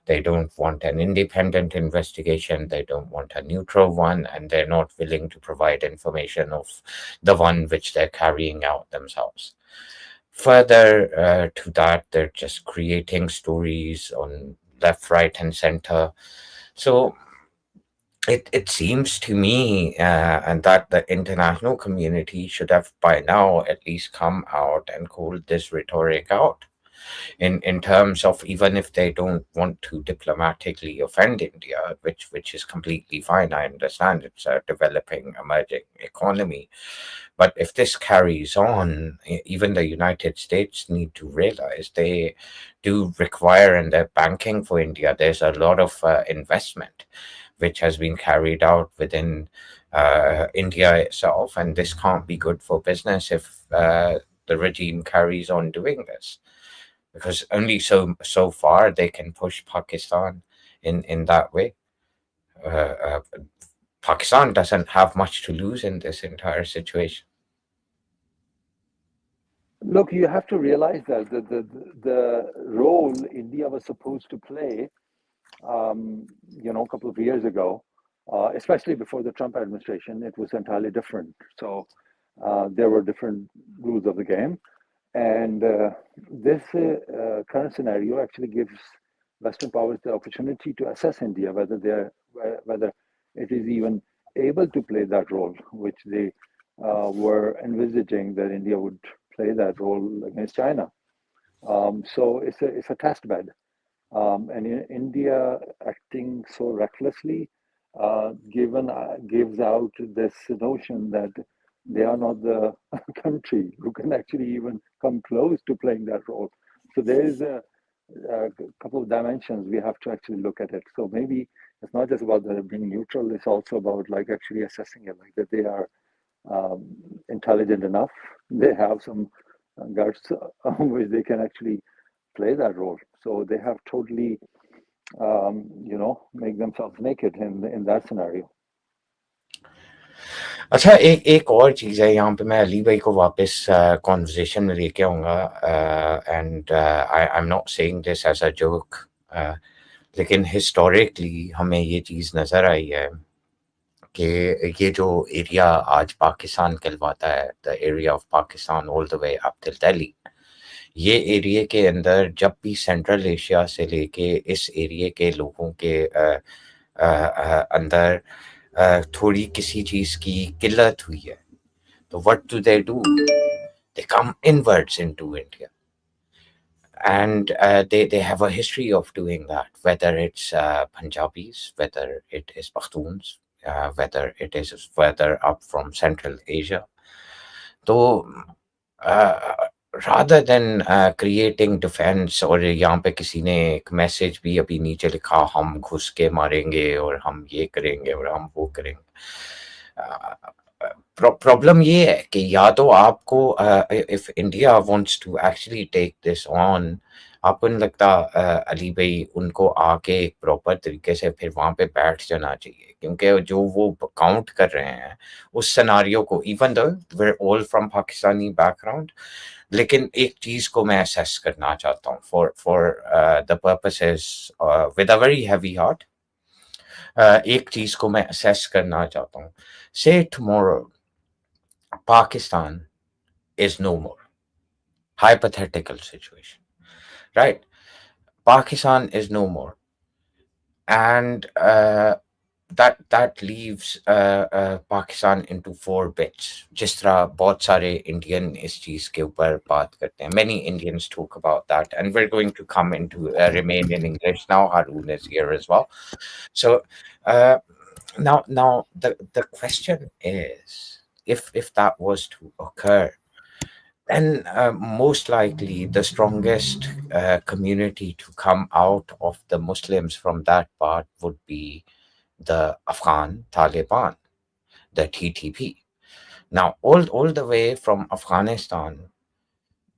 They don't want an independent investigation. They don't want a neutral one, and they're not willing to provide information of the one which they're carrying out themselves. Further to that, they're just creating stories on left, right, and center. So it seems to me, and that the international community should have by now at least come out and called this rhetoric out in terms of, even if they don't want to diplomatically offend India, which is completely fine. I understand it's a developing, emerging economy. But if this carries on, even the United States need to realize they do require, and they're banking for India. There's a lot of investment which has been carried out within India itself, and this can't be good for business if the regime carries on doing this, because only so far they can push Pakistan in that way. Pakistan doesn't have much to lose in this entire situation. Look, you have to realize that the role India was supposed to play, a couple of years ago, especially before the Trump administration, it was entirely different. So there were different rules of the game. And this current scenario actually gives Western powers the opportunity to assess India, whether it is even able to play that role, which they were envisaging that India would play that role against China. So it's a test bed. And in India acting so recklessly gives out this notion that they are not the country who can actually even come close to playing that role. So there is a couple of dimensions we have to actually look at it. So maybe it's not just about being neutral, it's also about like actually assessing it, like that they are intelligent enough, they have some guts which they can actually play that role. So they have totally, make themselves naked in that scenario. अच्छा, एक और चीज़ है यहाँ पे, मैं अली भाई को वापस कॉन्वर्सेशन में लेके आऊँगा, and I am not saying this as a joke, लेकिन हिस्टोरिकली हमें ये चीज़ नज़र आई है कि ये जो एरिया आज पाकिस्तान कहलवाता है, the area of Pakistan all the way up till Delhi, ये एरिया के अंदर जब भी सेंट्रल एशिया से लेके इस एरिया के लोगों के अंदर थोड़ी किसी चीज़ की किल्लत हुई है, तो what do? They come inwards into India, and they have a history of doing that, whether it's Punjabis, whether it is Pakhtuns, whether it is further up from Central Asia. So rather than creating defense, और यहाँ पे किसी ने एक message भी अभी नीचे लिखा, हम घुस के मारेंगे और हम ये करेंगे और हम वो करेंगे, प्रॉब्लम ये है कि या तो आपको if India wants to actually take this on, आपको नहीं लगता अली भाई उनको आके एक प्रॉपर तरीके से फिर वहां पे बैठ जाना चाहिए, क्योंकि जो वो काउंट कर रहे हैं उस सिनारियो को, even though we are all from Pakistani background, लेकिन एक चीज को मैं असेस करना चाहता हूँ for for the purposes with a very heavy heart. एक चीज को मैं असेस करना चाहता हूँ। Say tomorrow Pakistan is no more. Hypothetical situation, right? Pakistan is no more, and that leaves Pakistan into four bits. जिस तरह बहुत सारे Indian इस चीज के ऊपर बात करते हैं. Many Indians talk about that, and we're going to come into remain in English now. Harun is here as well. So uh, now the question is, if that was to occur, then most likely the strongest community to come out of the Muslims from that part would be the Afghan Taliban, the TTP. Now, all the way from Afghanistan,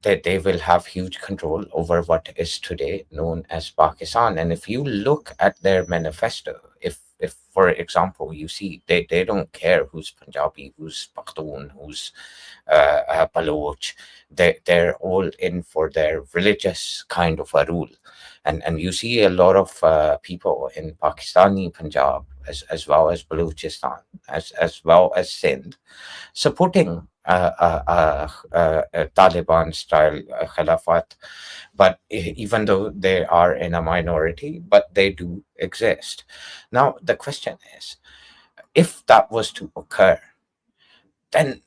they will have huge control over what is today known as Pakistan. And if you look at their manifesto, if for example you see they don't care who's Punjabi, who's Pakhtun, who's Baloch, they're all in for their religious kind of a rule. And you see a lot of people in Pakistani Punjab as well as Balochistan, as well as Sindh, supporting Taliban style Khilafat, but even though they are in a minority, but they do exist. Now, the question is, if that was to occur, then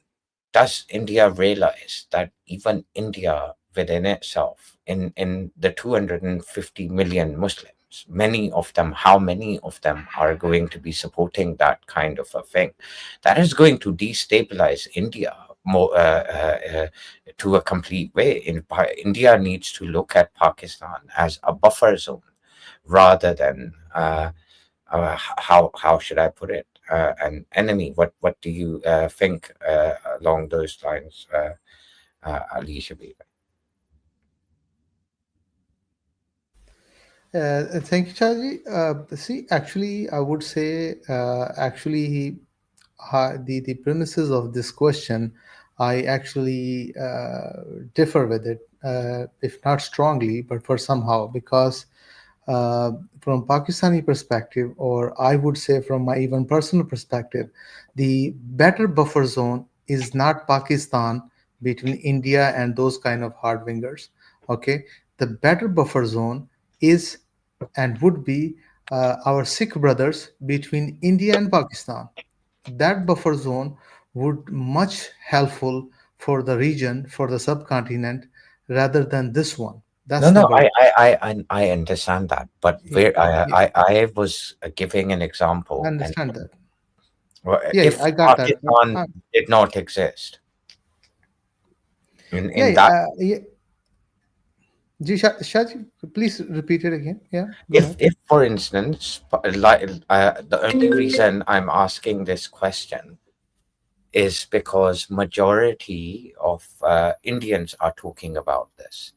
does India realize that even India within itself, in the 250 million Muslims, many of them, how many of them are going to be supporting that kind of a thing? That is going to destabilize India more to a complete way. India needs to look at Pakistan as a buffer zone rather than how should I put it, an enemy. What do you think along those lines, Ali Shabir? Thank you, Chaji. See, actually, I would say, the premises of this question, I actually differ with it, if not strongly, but for somehow, because uh, from Pakistani perspective, or I would say from my even personal perspective, the better buffer zone is not Pakistan between India and those kind of hard wingers. Okay, the better buffer zone is and would be our Sikh brothers between India and Pakistan. That buffer zone would much helpful for the region, for the subcontinent, rather than this one. No, That's no, number one. I understand that, but Yeah, where yeah, I was giving an I example, and understand that. Yeah, yeah, if I got that. But Pakistan did not exist yeah, in that, yeah. Ji, Shah, please repeat it again. Yeah, go ahead. if for instance, like the only reason I'm asking this question is because majority of Indians are talking about this.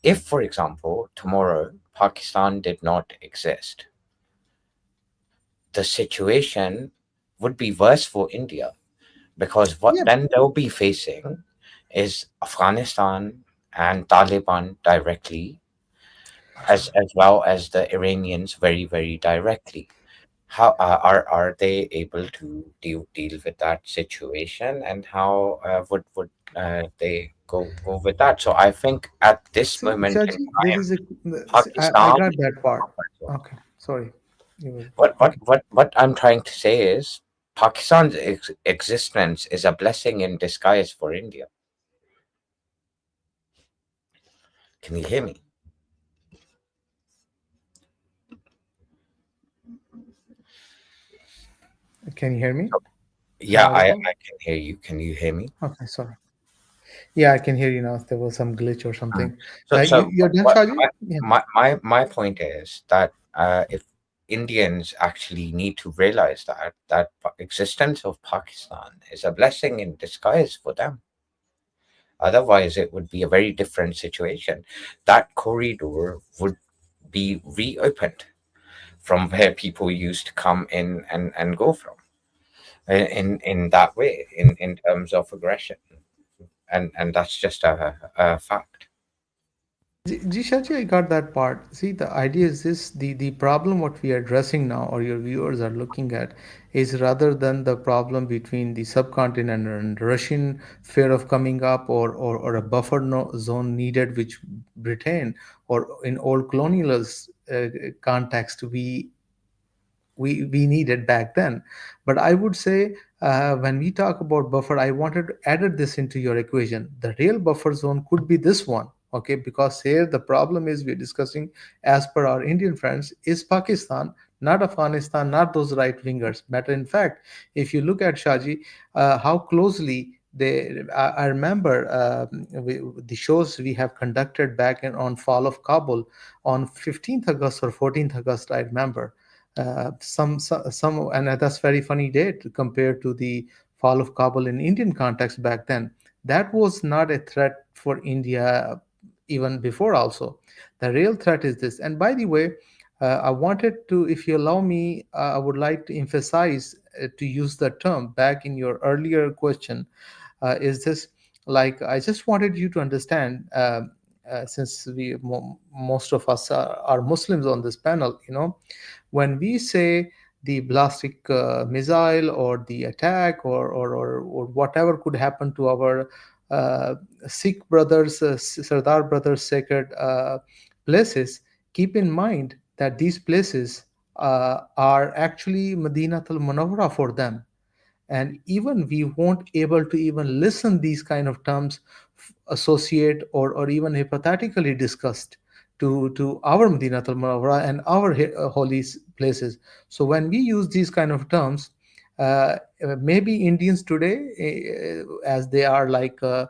If, for example, tomorrow Pakistan did not exist, the situation would be worse for India, because what Yeah, then they'll be facing is Afghanistan and Taliban directly, as well as the Iranians very directly. How are they able to deal with that situation, and how they go with that? So I think at this see, moment in Shaji, there time, is a. See, I Pakistan. got that part. Okay, sorry. You okay. What I'm trying to say is Pakistan's existence is a blessing in disguise for India. Can you hear me? Can you hear me? Am I Yeah, I audible? can hear you. Can you hear me? Okay, sorry. Yeah, I can hear you now. There was some glitch or Mm. something. So You're done, what Shaji? Yeah. my point is that if Indians actually need to realize that existence of Pakistan is a blessing in disguise for them. Otherwise, it would be a very different situation. That corridor would be reopened from where people used to come in and go from in that way, in terms of aggression. And that's just a fact. Jishaji, I got that part. See, the idea is this: the problem what we are addressing now, or your viewers are looking at, is rather than the problem between the subcontinent and Russian fear of coming up, or a buffer zone needed, which Britain or in old colonial context we needed back then. But I would say, when we talk about buffer, I wanted to added this into your equation. The real buffer zone could be this one, okay? Because here the problem is we're discussing, as per our Indian friends, is Pakistan, not Afghanistan, not those right wingers. Matter in fact, if you look at Shaji, how closely I remember the shows we have conducted back on fall of Kabul on 15th August or 14th August, I remember. Some, and that's very funny date compared to the fall of Kabul in Indian context back then. That was not a threat for India even before. Also, the real threat is this. And by the way, I wanted to, if you allow me, I would like to emphasize to use the term back in your earlier question. Is this, like, I just wanted you to understand. Since most of us are Muslims on this panel, when we say the ballistic missile or the attack, or whatever could happen to our uh, Sikh brothers, Sardar brothers' sacred places, keep in mind that these places are actually Madinatul Munawwara for them. And even we won't able to even listen these kind of terms, associate, or even hypothetically discussed to our Madinatul Munawwara and our holy places. So when we use these kind of terms, maybe Indians today, as they are like uh,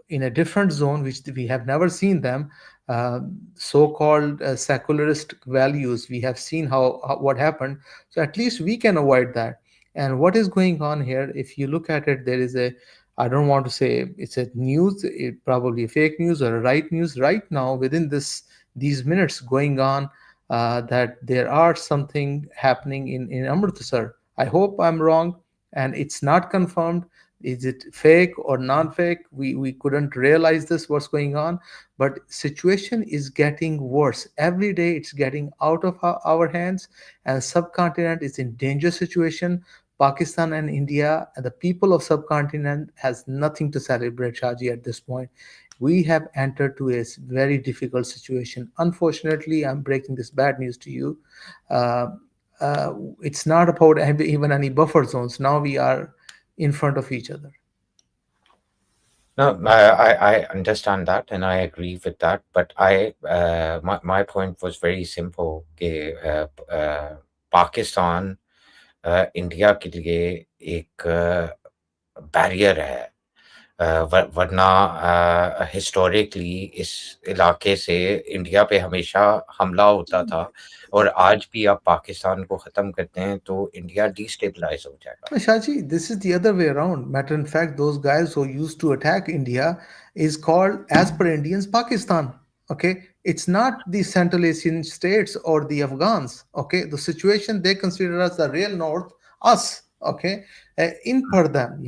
in a different zone which we have never seen them, so-called secularist values, we have seen how what happened. So at least we can avoid that. And what is going on here, if you look at it, there is a, I don't want to say it's a news, it probably a fake news or a right news right now within these minutes going on, that there are something happening in Amritsar. I hope I'm wrong and it's not confirmed. Is it fake or non-fake? We couldn't realize this what's going on, but situation is getting worse every day. It's getting out of our hands, and subcontinent is in danger situation. Pakistan and India and the people of subcontinent has nothing to celebrate, Shaji, at this point. We have entered to a very difficult situation. Unfortunately, I'm breaking this bad news to you. Uh, it's not about even any buffer zones. Now we are in front of each other. No, I understand that and I agree with that. But my point was very simple. Pakistan India के लिए एक barrier है। वरना historically इस इलाके से India पे हमेशा हमला होता था, और आज भी आप पाकिस्तान को ख़त्म करते हैं तो इंडिया डिस्टेबलाइज हो जाएगा। Shaji, this is the other way around. Matter in fact, those guys who used to attack India is called, as per Indians, Pakistan. Okay, it's not the Central Asian states or the Afghans. Okay, the situation they consider as the real North, us. Okay, in per them,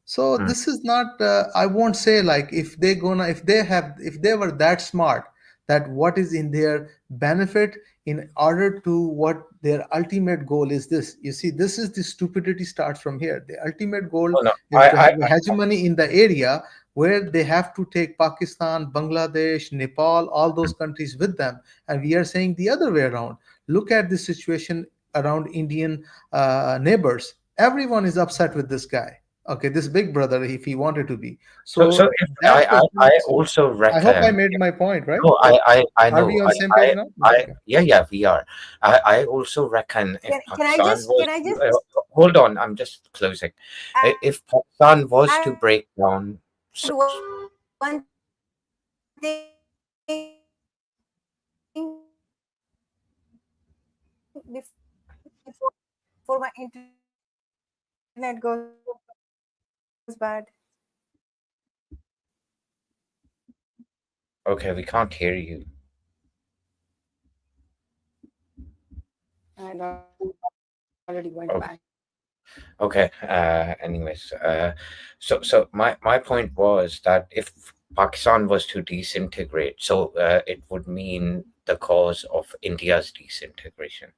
So Hmm. this is not. I won't say like if they gonna if they were that smart, that what is in their benefit in order to what their ultimate goal is. This, you see, this is the stupidity starts from here. The ultimate goal Oh, no, is to have a hegemony in the area where they have to take Pakistan, Bangladesh, Nepal, all those countries with them. And we are saying the other way around. Look at the situation around Indian neighbors. Everyone is upset with this guy. Okay, this big brother, if he wanted to be. so So if that I percent, also I hope I reckon. made my point, right? No, I Are we know. on the same page now? Okay. Yeah, yeah, we are. I also reckon if Can I Pakistan just was, hold on, I'm just closing. If Pakistan was to break down, add one thing? before my internet goes bad. Okay, we can't hear you. And already went back. Okay. Okay. Anyways, so my point was that if Pakistan was to disintegrate, so it would mean the cause of India's disintegration.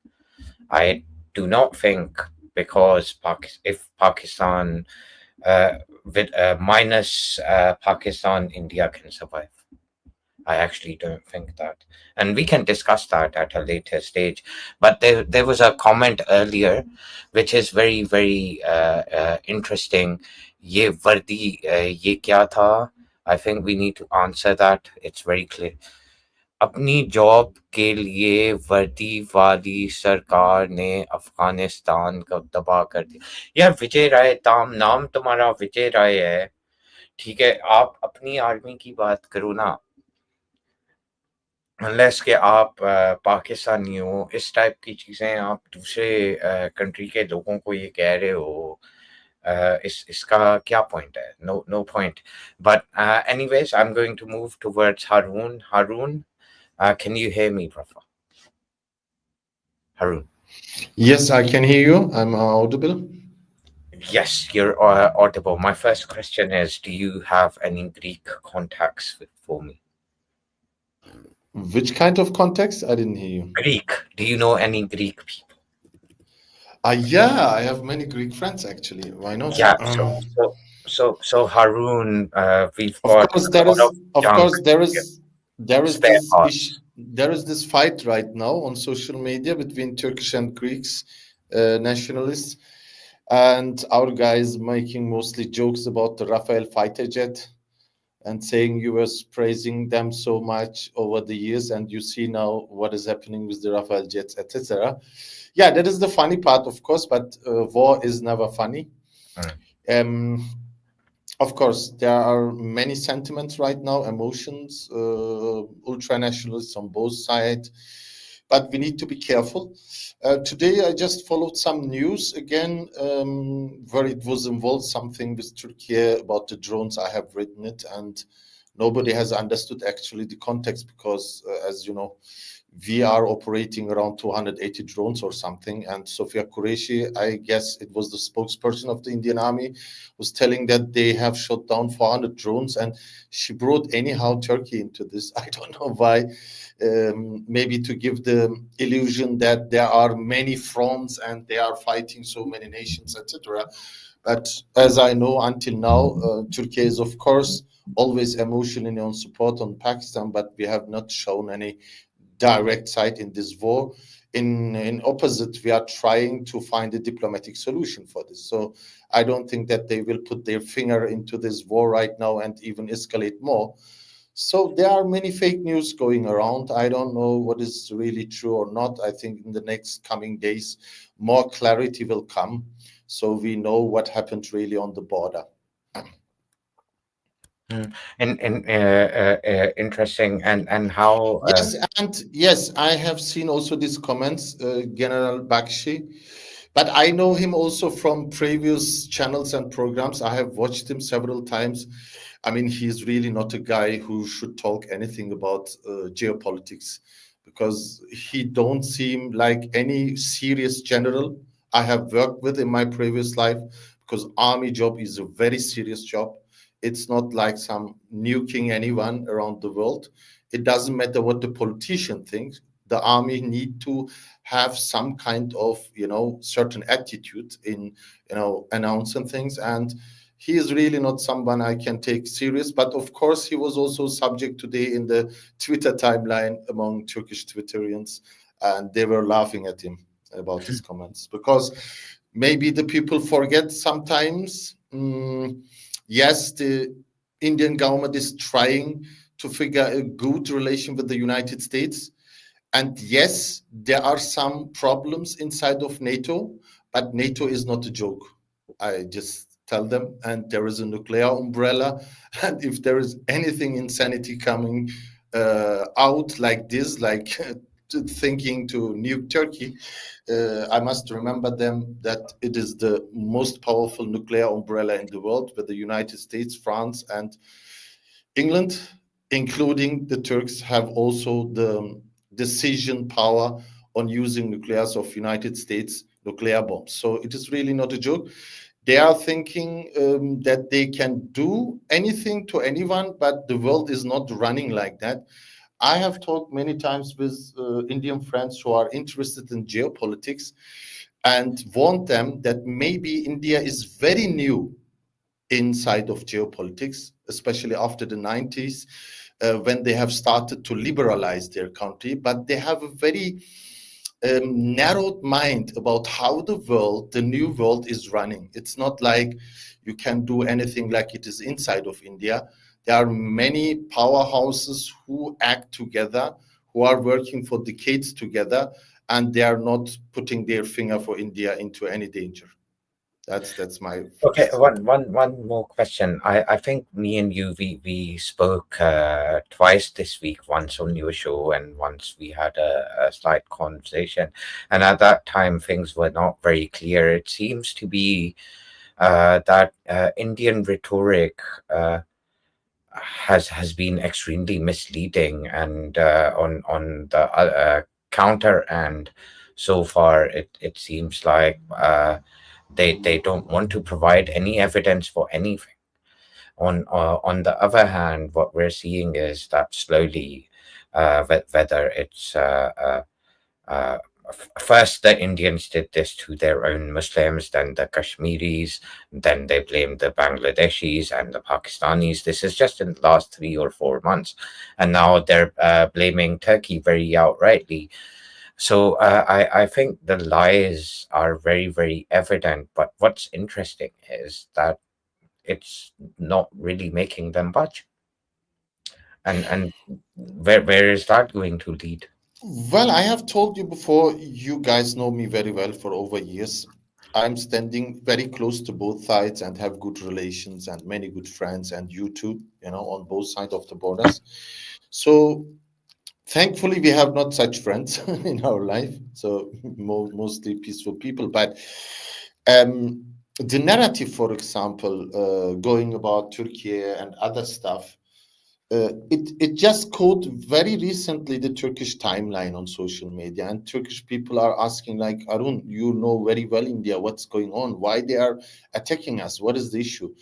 I do not think because if Pakistan with minus Pakistan, India can survive. I actually don't think that. And we can discuss that at a later stage. But there was a comment earlier, which is very, very interesting. Ye vardi, ye kya tha? I think we need to answer that. It's very clear. अपनी job के लिए वर्दी वाली सरकार ने अफगानिस्तान को तबाह कर दिया यार विजय राय ताम नाम तुम्हारा विजय राय है ठीक है आप अपनी आर्मी की बात करो ना अनलेस कि आप पाकिस्तानी हो इस टाइप की चीज़ें आप दूसरे कंट्री के लोगों को ये कह रहे हो इसका क्या पॉइंट है no point but anyways I'm going to move towards Harun can you hear me brother Harun Yes, I can hear you. I'm audible. yes you're audible my first question is do you have any Greek contacts for me Which kind of context? I didn't hear you. Greek do you know any Greek people Yeah, I have many Greek friends actually. Why not? Yeah, so Harun, we've Of got course, a lot of of junk course, here, there is spare this issue, parts. there is this fight right now on social media between Turkish and Greeks nationalists, and our guys making mostly jokes about the Rafael fighter jet and saying you was praising them so much over the years, and you see now what is happening with the Rafael jets, etc. Yeah, that is the funny part, of course, but war is never funny. Mm. Um, of course, there are many sentiments right now, emotions, ultra nationalists on both sides, but we need to be careful. Today, I just followed some news again where it was involved something with Turkey about the drones. I have written it, and nobody has understood actually the context because, as you know, we are operating around 280 drones or something. And Sofia Qureshi, I guess it was the spokesperson of the Indian Army, was telling that they have shot down 400 drones. And she brought anyhow Turkey into this. I don't know why. Maybe to give the illusion that there are many fronts and they are fighting so many nations, etc. But as I know, until now, Turkey is, of course, always emotionally on support on Pakistan, but we have not shown any direct side in this war. In opposite, we are trying to find a diplomatic solution for this. So I don't think that they will put their finger into this war right now and even escalate more. So there are many fake news going around. I don't know what is really true or not. I think in the next coming days, more clarity will come, so we know what happened really on the border. And interesting and how Yes, and yes, I have seen also these comments, General Bakshi, but I know him also from previous channels and programs. I have watched him several times. I mean, he's really not a guy who should talk anything about geopolitics because he don't seem like any serious general I have worked with in my previous life because army job is a very serious job. It's not like some nuking anyone around the world. It doesn't matter what the politician thinks. The army need to have some kind of certain attitude in announcing things, and he is really not someone I can take serious. But of course, he was also subject today in the Twitter timeline among Turkish Twitterians, and they were laughing at him about his comments because maybe the people forget sometimes. Yes, the Indian government is trying to figure a good relation with the United States. And yes, there are some problems inside of NATO, but NATO is not a joke. I just tell them, and there is a nuclear umbrella. And if there is anything insanity coming out like this, like thinking to nuke Turkey, I must remember them that it is the most powerful nuclear umbrella in the world, with the United States, France, and England, including the Turks, have also the decision power on using nuclears of United States nuclear bombs. So it is really not a joke. They are thinking that they can do anything to anyone, but the world is not running like that. I have talked many times with Indian friends who are interested in geopolitics and warned them that maybe India is very new inside of geopolitics, especially after the 90s, when they have started to liberalize their country, but they have a very narrowed mind about how the world, the new world, is running. It's not like you can do anything like it is inside of India. There are many powerhouses who act together, who are working for decades together, and they are not putting their finger for India into any danger. That's my Okay, first. one more question. I think me and you, we spoke twice this week, once on your show and once we had a slight conversation. And at that time, things were not very clear. It seems to be that Indian rhetoric has been extremely misleading, and on the counter, and so far it seems like they don't want to provide any evidence for anything. On the other hand, what we're seeing is that slowly, whether it's first the Indians did this to their own Muslims, then the Kashmiris, then they blamed the Bangladeshis and the Pakistanis. This is just in the last 3 or 4 months, and now they're blaming Turkey very outrightly. So I think the lies are very, very evident. But what's interesting is that it's not really making them budge. And where is that going to lead? Well, I have told you before, you guys know me very well for over years. I'm standing very close to both sides and have good relations and many good friends, and you too, on both sides of the borders. So thankfully, we have not such friends in our life. So mostly peaceful people. But the narrative, for example, going about Turkey and other stuff, it just caught very recently the Turkish timeline on social media, and Turkish people are asking, like, Arun, you know very well India, what's going on? Why they are attacking us? What is the issue?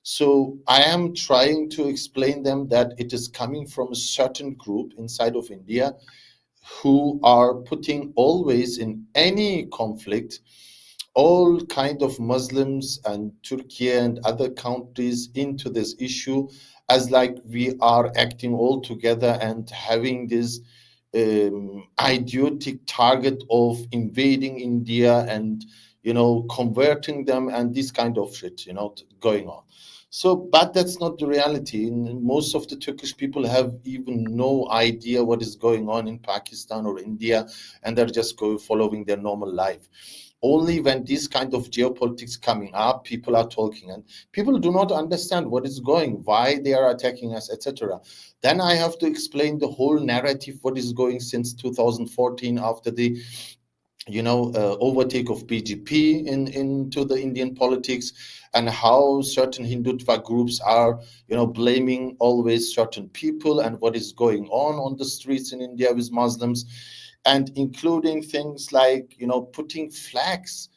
So I am trying to explain them that it is coming from a certain group inside of India who are putting always in any conflict all kind of Muslims and Turkey and other countries into this issue, as like we are acting all together and having this idiotic target of invading India and converting them and this kind of shit going on. So, but that's not the reality. Most of the Turkish people have even no idea what is going on in Pakistan or India, and they're just following their normal life. Only when this kind of geopolitics coming up, people are talking, and people do not understand what is going, why they are attacking us, etc. Then I have to explain the whole narrative, what is going since 2014 after the overtake of BJP into the Indian politics, and how certain Hindutva groups are, blaming always certain people, and what is going on the streets in India with Muslims, and including things like, putting flags,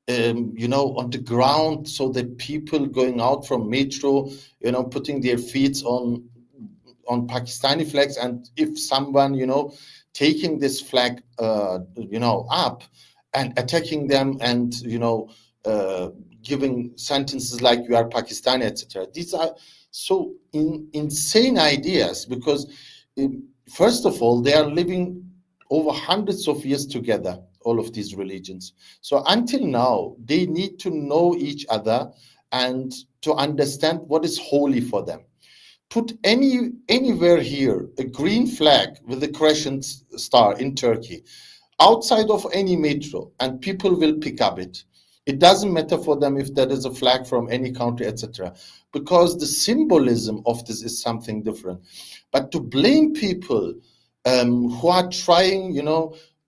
on the ground, so that people going out from metro, putting their feet on Pakistani flags, and if someone, taking this flag, up and attacking them and, giving sentences like you are Pakistani, etc. These are so insane ideas because, first of all, they are living over hundreds of years together, all of these religions. So until now, they need to know each other and to understand what is holy for them. Put anywhere here a green flag with a crescent star in Turkey, outside of any metro, and people will pick up it. It doesn't matter for them if there is a flag from any country, etc., because the symbolism of this is something different. But to blame people who are trying,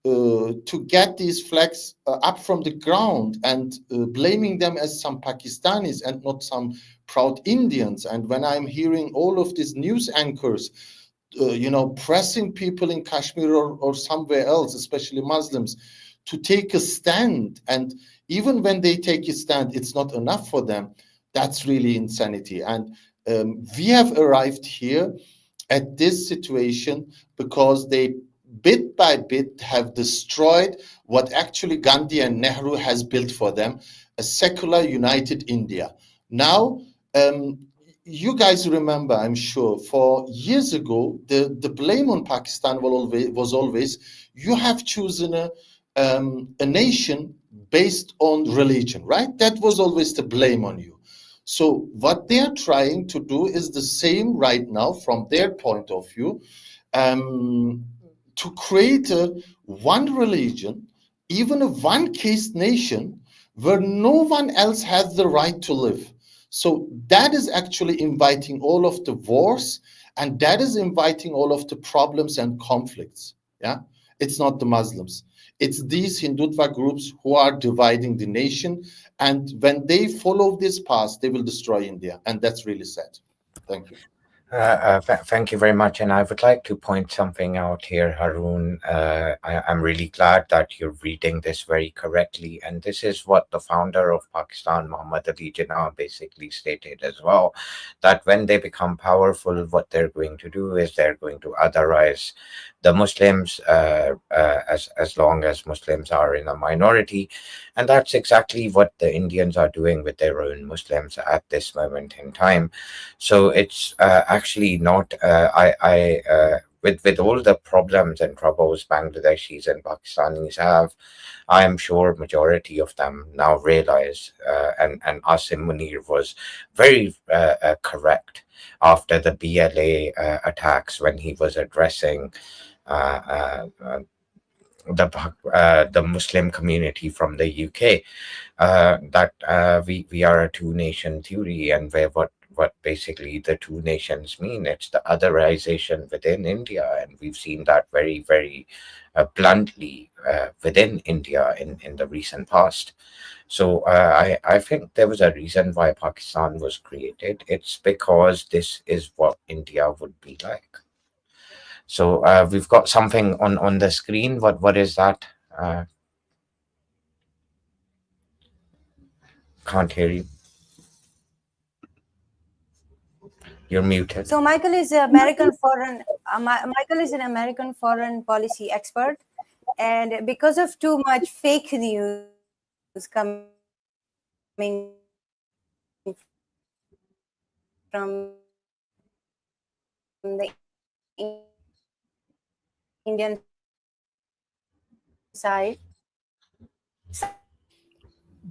to get these flags up from the ground and blaming them as some Pakistanis and not some proud Indians. And when I'm hearing all of these news anchors, pressing people in Kashmir or somewhere else, especially Muslims, to take a stand. And even when they take a stand, it's not enough for them. That's really insanity. And we have arrived here at this situation because they bit by bit have destroyed what actually Gandhi and Nehru has built for them, a secular united India. Now, you guys remember, I'm sure, for years ago, the blame on Pakistan was always you have chosen a nation based on religion, right? That was always the blame on you. So what they are trying to do is the same right now from their point of view, to create a one religion, even a one caste nation where no one else has the right to live. So that is actually inviting all of the wars, and that is inviting all of the problems and conflicts. Yeah, it's not the Muslims. It's these Hindutva groups who are dividing the nation. And when they follow this path, they will destroy India. And that's really sad. Thank you. Thank you very much. And I would like to point something out here, Haroon. I'm really glad that you're reading this very correctly. And this is what the founder of Pakistan, Muhammad Ali Jinnah, basically stated as well, that when they become powerful, what they're going to do is they're going to otherize the Muslims, as long as Muslims are in a minority. And that's exactly what the Indians are doing with their own Muslims at this moment in time. So it's actually not, with all the problems and troubles Bangladeshis and Pakistanis have, I am sure majority of them now realize, and Asim Munir was very correct after the BLA attacks when he was addressing the Muslim community from the UK, that we are a two nation theory, and where what basically the two nations mean, it's the otherization within India, and we've seen that very bluntly within India in the recent past. So I think there was a reason why Pakistan was created. It's because this is what India would be like. So we've got something on the screen. What is that? Uh, can't hear you. You're muted. So Michael is an American foreign policy expert, and because of too much fake news coming from the Indian side,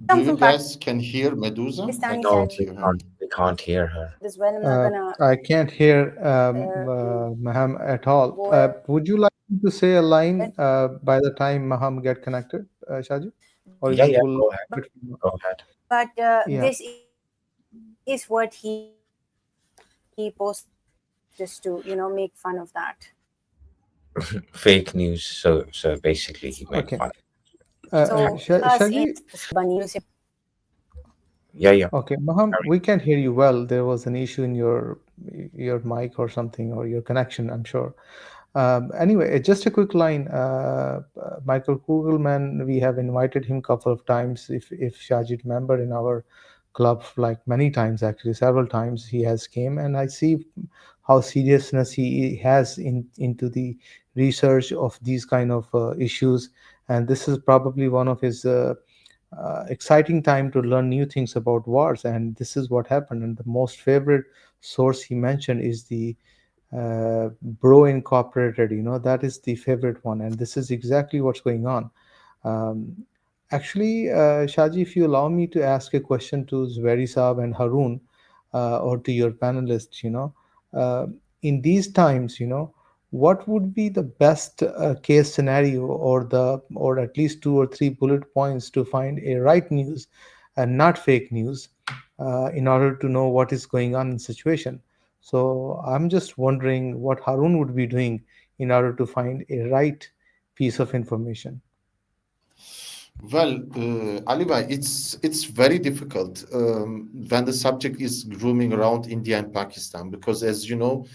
Do some you from guys can hear Medusa? I Pakistani No, can't side hear her. we can't hear her. as well. I'm not gonna I can't hear uh, Maham at all. go ahead, Would you like me to say a line by the time Maham get connected, Shaji? Or Yeah, you yeah, will? go ahead. Go ahead. but Yeah. this is what he posts just to make fun of that. Fake news. So basically, he made Okay. fun. So us in Shaji. Yeah. Okay, Maham, we can't hear you well. There was an issue in your mic or something, or your connection, I'm sure. Anyway, just a quick line. Michael Kugelman, we have invited him couple of times. If Shajid remember, in our club, like many times, actually several times he has came, and I see how seriousness he has into the research of these kind of issues, and this is probably one of his exciting time to learn new things about wars. And this is what happened. And the most favorite source he mentioned is the Bro Incorporated. That is the favorite one, and this is exactly what's going on. Um, Actually, Shaji, if you allow me to ask a question to Zveri Saab and Haroon, or to your panelists, uh, in these times, what would be the best case scenario, or at least two or three bullet points to find a right news and not fake news, in order to know what is going on in situation. So I'm just wondering what Harun would be doing in order to find a right piece of information? Well, Aliba, it's very difficult when the subject is roaming around India and Pakistan, because, as you know,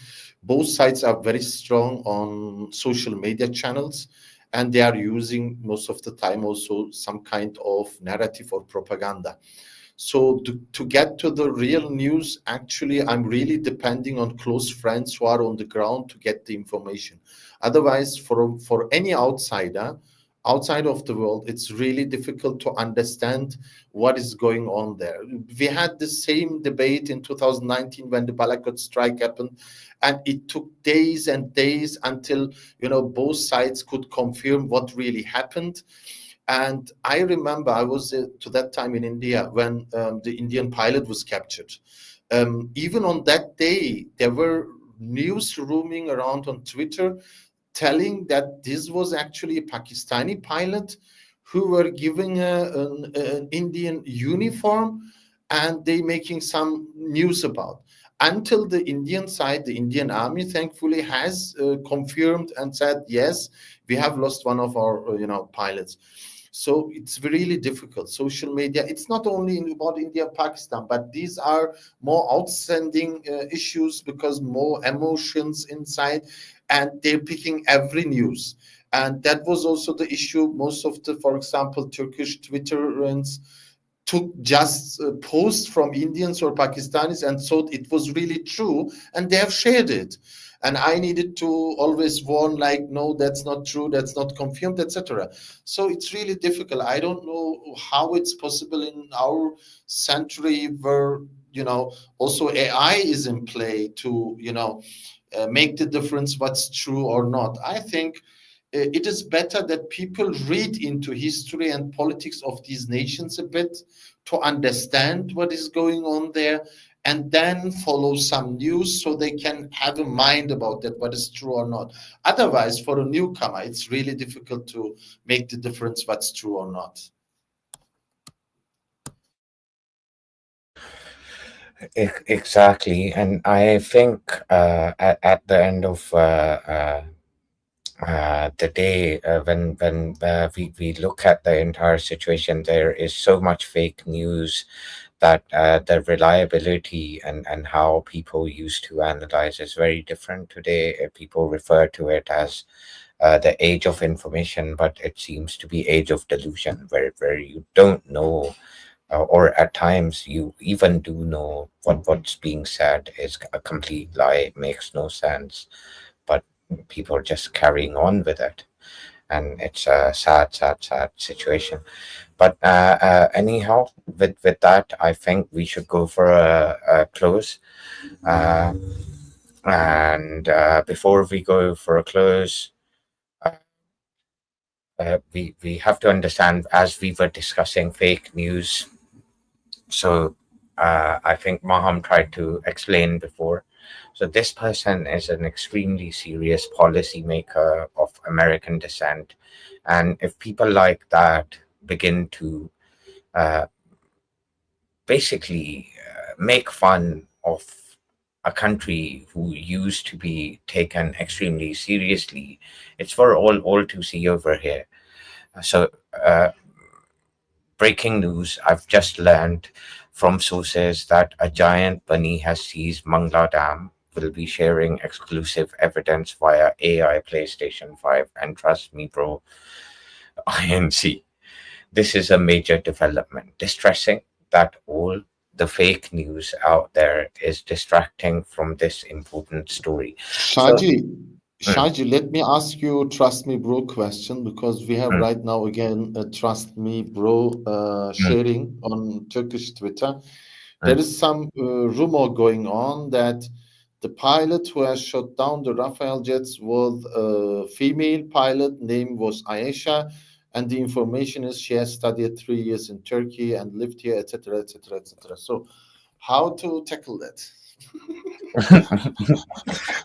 both sides are very strong on social media channels, and they are using most of the time also some kind of narrative or propaganda. So to get to the real news, actually, I'm really depending on close friends who are on the ground to get the information. Otherwise, for any outsider outside of the world, it's really difficult to understand what is going on there. We had the same debate in 2019 when the Balakot strike happened, and it took days and days until both sides could confirm what really happened. And I remember I was to that time in India when the Indian pilot was captured. Even on that day, there were news roaming around on Twitter telling that this was actually a Pakistani pilot who were giving an Indian uniform, and they making some news about. Until the Indian side, the Indian army, thankfully, has confirmed and said, yes, we have lost one of our pilots. So it's really difficult. Social media, it's not only about India, Pakistan, but these are more outstanding issues because more emotions inside, and they're picking every news. And that was also the issue. Most of the, for example, Turkish Twitterans took just posts from Indians or Pakistanis and thought it was really true, and they have shared it. And I needed to always warn, like, no, that's not true, that's not confirmed, etc. So it's really difficult. I don't know how it's possible in our century where also AI is in play to make the difference what's true or not. I think it is better that people read into history and politics of these nations a bit to understand what is going on there, and then follow some news so they can have a mind about that, what is true or not. Otherwise, for a newcomer, it's really difficult to make the difference what's true or not. Exactly, and I think at the end of the day, when we look at the entire situation, there is so much fake news that the reliability and how people used to analyze is very different today. People refer to it as the age of information, but it seems to be age of delusion, where you don't know, or at times you even do know what's being said is a complete lie, makes no sense, but people are just carrying on with it, and it's a sad situation. But anyhow, with that, I think we should go for a close. Uh, and before we go for a close, uh, we have to understand, as we were discussing fake news. So I think Maham tried to explain before. So this person is an extremely serious policymaker of American descent, and if people like that begin to uh, basically make fun of a country who used to be taken extremely seriously, it's for all to see over here. So breaking news, I've just learned from sources that a giant bunny has seized Mangla Dam, will be sharing exclusive evidence via AI PlayStation 5, and trust me, bro, INC. This is a major development. Distressing that all the fake news out there is distracting from this important story. So, Shaji, let me ask you trust me, bro question, because we have mm, right now again a trust me, bro mm, sharing on Turkish Twitter. There mm. is some rumor going on that the pilot who has shot down the Rafale jets was a female pilot. Name was Ayesha, and the information is she has studied 3 years in Turkey and lived here, etc., etc., etc. So, how to tackle that?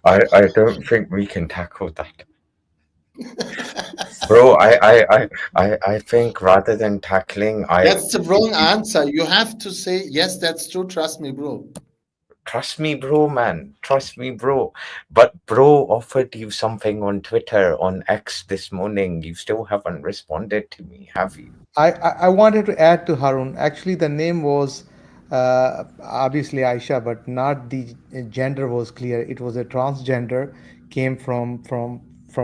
I don't think we can tackle that. Bro, I think rather than tackling, I That's the wrong answer. You have to say yes. That's true. Trust me, bro. Trust me, bro, man. Trust me, bro. But bro offered you something on Twitter, on X this morning. You still haven't responded to me, have you? I wanted to add to Harun. Actually, the name was obviously Aisha, but not the gender was clear. It was a transgender, came from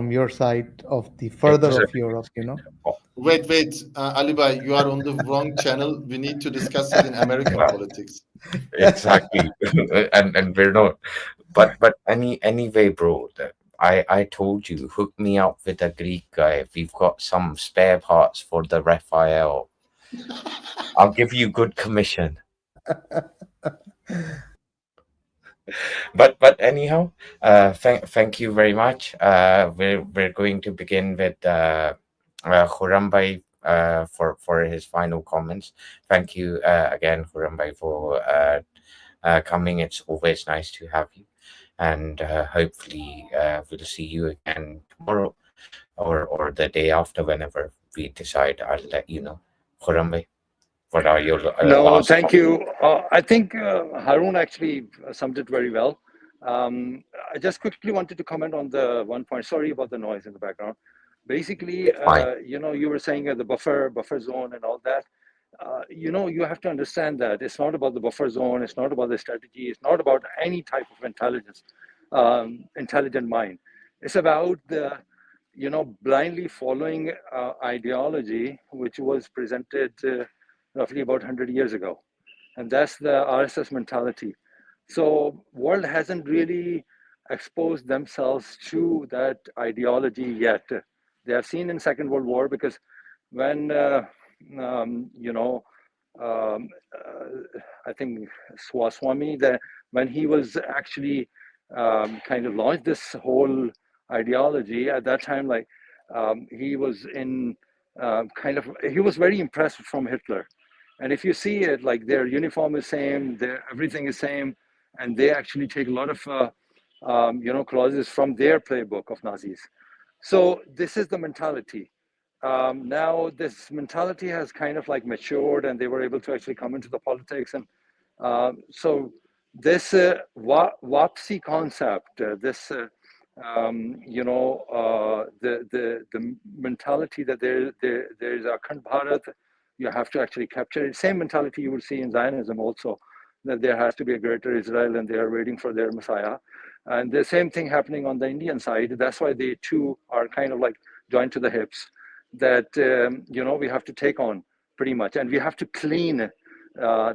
your side of the It further was a of Europe, you know. oh, Wait, Ali Bhai, you are on the wrong channel. We need to discuss it in American yeah, politics. exactly. And we're not. But anyway, bro. I told you, hook me up with a Greek guy. If you've got some spare parts for the Raphael, I'll give you good commission. But anyhow, thank you very much. We're going to begin with Khurram Bhai for his final comments. Thank you again, Khurram Bhai, for coming. It's always nice to have you, and hopefully we'll see you again tomorrow or the day after, whenever we decide. I'll let you know. Khurram Bhai, what are your No, last thank comments? you. I think Harun actually summed it very well. I just quickly wanted to comment on the one point. Sorry about the noise in the background. Basically, It's fine. you were saying the buffer zone and all that. You have to understand that it's not about the buffer zone. It's not about the strategy. It's not about any type of intelligence, intelligent mind. It's about the blindly following ideology which was presented roughly about 100 years ago, and that's the RSS mentality. So world hasn't really exposed themselves to that ideology yet. They have seen in Second World War, because when you know I think Swami, that when he was actually kind of launched this whole ideology at that time, like he was in he was very impressed from Hitler. And if you see it, like their uniform is same, their everything is same, and they actually take a lot of clauses from their playbook of Nazis. So this is the mentality. Now this mentality has kind of like matured, and they were able to actually come into the politics. And so this WAPSI concept, this the mentality that there is a Akhand Bharat, you have to actually capture it. Same mentality you will see in Zionism also, that there has to be a greater Israel and they are waiting for their Messiah. And the same thing happening on the Indian side. That's why they too are kind of like joined to the hips, that we have to take on pretty much, and we have to clean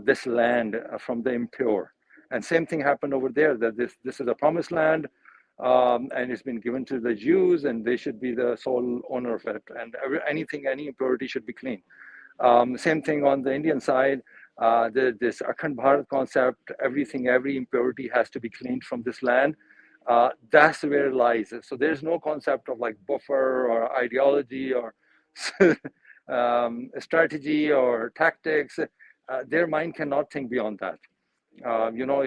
this land from the impure. And same thing happened over there, that this is a promised land, and it's been given to the Jews, and they should be the sole owner of it, and any impurity should be clean. Same thing on the Indian side. This Akhand Bharat concept, every impurity has to be cleaned from this land. That's where it lies. So there's no concept of like buffer or ideology or strategy or tactics. Their mind cannot think beyond that.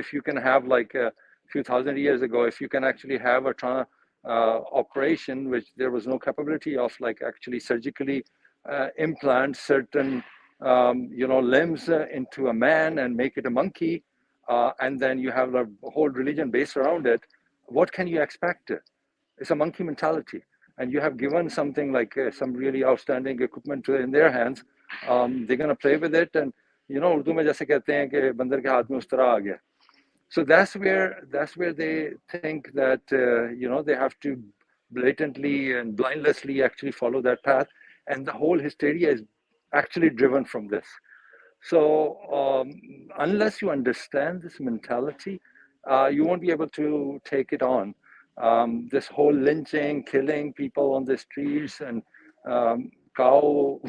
If you can have like a few thousand years ago, if you can actually have a operation which there was no capability of, like actually surgically implant certain limbs into a man and make it a monkey, and then you have a whole religion based around it, what can you expect? It's a monkey mentality. And you have given something like some really outstanding equipment in their hands. They're going to play with it, and Urdu mein jaise kehte hain ki bandar ke haath mein ustara aa gaya. So that's where they think that they have to blatantly and blindlessly actually follow that path, and the whole hysteria is actually driven from this. So unless you understand this mentality, you won't be able to take it on. This whole lynching, killing people on the streets, and cow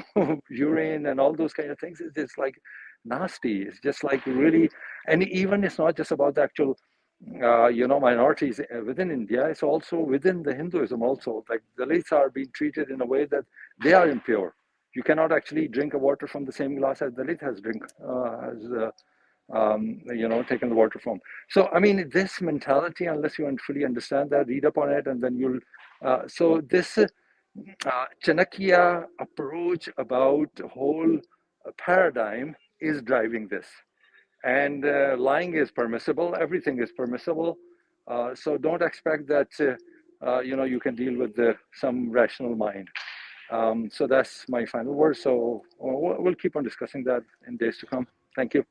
urine and all those kind of things, is just like nasty. It's just like really, and even it's not just about the actual minorities within India. It's also within the Hinduism also. Like Dalits are being treated in a way that they are impure. You cannot actually drink a water from the same glass as Dalit has taken the water from. So I mean, this mentality, unless you fully understand that, read up on it, and then you'll. So this Chanakya approach about whole paradigm is driving this. And lying is permissible. Everything is permissible. So don't expect that you can deal with some rational mind. So that's my final word. So we'll keep on discussing that in days to come. Thank you.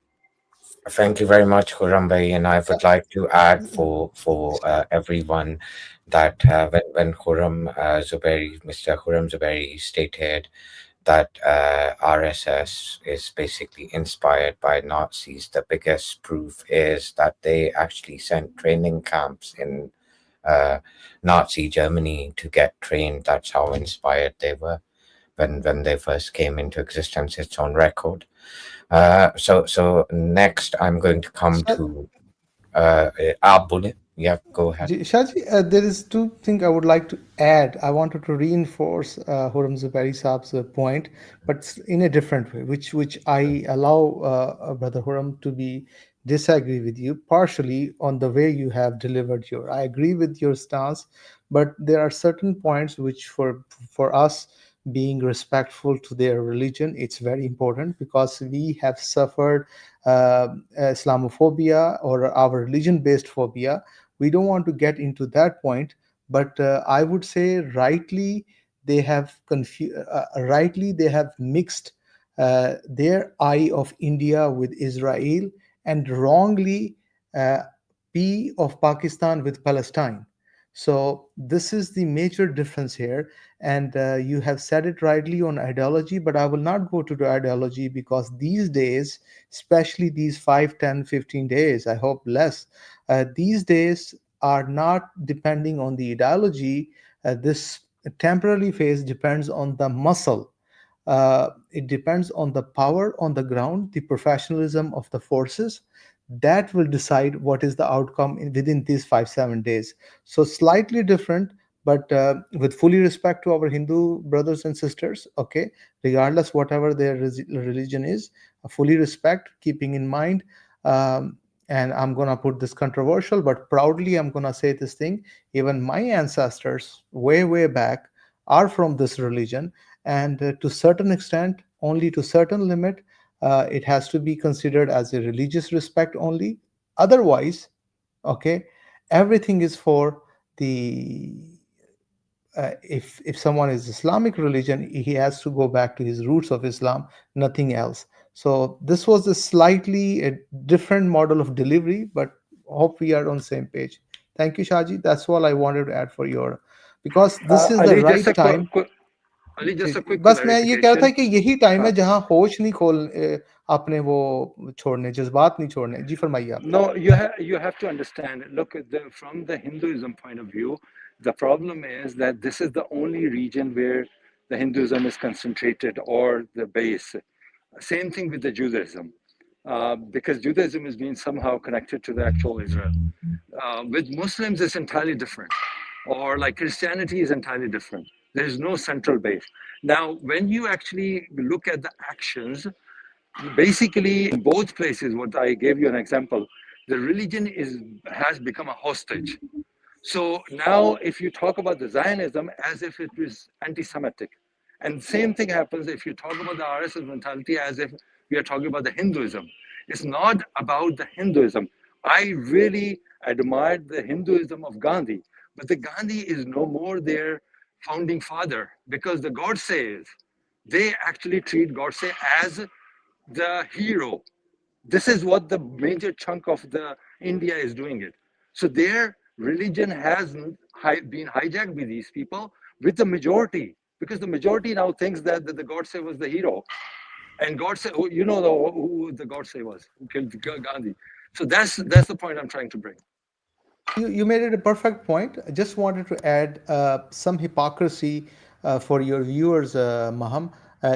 Thank you very much, Khurram Bhai, and I would like to add for everyone that when Khurram Zubairi, Mr. Khurram Zubairi stated that RSS is basically inspired by Nazis, the biggest proof is that they actually sent training camps in uh, Nazi Germany to get trained. That's how inspired they were when they first came into existence. It's on record. So next I'm going to come to Abune. Yeah, go ahead. Shaji, there is two things I would like to add. I wanted to reinforce Huram Zubairi Saab's point, but in a different way, which I allow Brother Huram to be disagree with you partially on the way you have delivered your. I agree with your stance, but there are certain points which for us being respectful to their religion, it's very important because we have suffered Islamophobia or our religion-based phobia. We don't want to get into that point, but I would say rightly they have mixed their eye of India with Israel, and wrongly uh, p of Pakistan with Palestine. So this is the major difference here, and you have said it rightly on ideology, but I will not go to the ideology because these days, especially these 5, 10, 15 days, I hope less, these days are not depending on the ideology. This temporary phase depends on the muscle. It depends on the power on the ground, the professionalism of the forces. That will decide what is the outcome within these 5, 7 days. So slightly different, but with fully respect to our Hindu brothers and sisters. Okay, regardless whatever their religion is, fully respect, keeping in mind. And I'm going to put this controversial, but proudly I'm going to say this thing. Even my ancestors, way back, are from this religion, and to certain extent, only to certain limit, it has to be considered as a religious respect only. Otherwise, okay, everything is for the if someone is Islamic religion, he has to go back to his roots of Islam, nothing else. So this was a slightly a different model of delivery, but hope we are on the same page. Thank you, Shaji. That's all I wanted to add for your, because this is the Ali, just right a time. Ali, just a quick बस मैं ये कह रहा था clarification. कि यही time है Uh, जहां होश नहीं अपने वो छोड़ने, जज्बात नहीं छोड़ने। जी फरमाइए आप। No, you have to understand. Look, from the Hinduism point of view, the problem is that this is the only region where the Hinduism is concentrated or the base. Same thing with the Judaism, because Judaism is being somehow connected to the actual Israel. With Muslims, it's entirely different, or like Christianity is entirely different. There is no central base. Now, when you actually look at the actions, basically in both places, what I gave you an example, the religion has become a hostage. So now, if you talk about the Zionism as if it was anti-Semitic, and same thing happens if you talk about the RSS mentality as if we are talking about the Hinduism. It's not about the Hinduism. I really admired the Hinduism of Gandhi, but the Gandhi is no more their founding father because the Godse they actually treat Godse as the hero. This is what the major chunk of the India is doing it. So their religion has been hijacked by these people with the majority, because the majority now thinks that the Godse was the hero. And Godse, you know who the Godse was, who killed Gandhi. So that's the point I'm trying to bring. You made it a perfect point. I just wanted to add some hypocrisy for your viewers, Maham.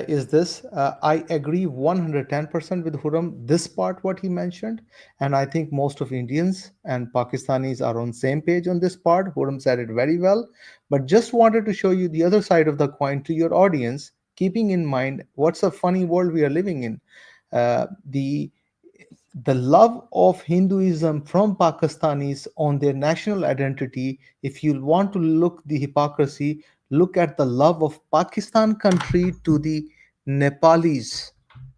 Is this? I agree 110% with Huram, this part, what he mentioned. And I think most of Indians and Pakistanis are on same page on this part. Huram said it very well. But just wanted to show you the other side of the coin to your audience, keeping in mind what's a funny world we are living in. The love of Hinduism from Pakistanis on their national identity, if you want to look the hypocrisy, look at the love of Pakistan country to the Nepalis.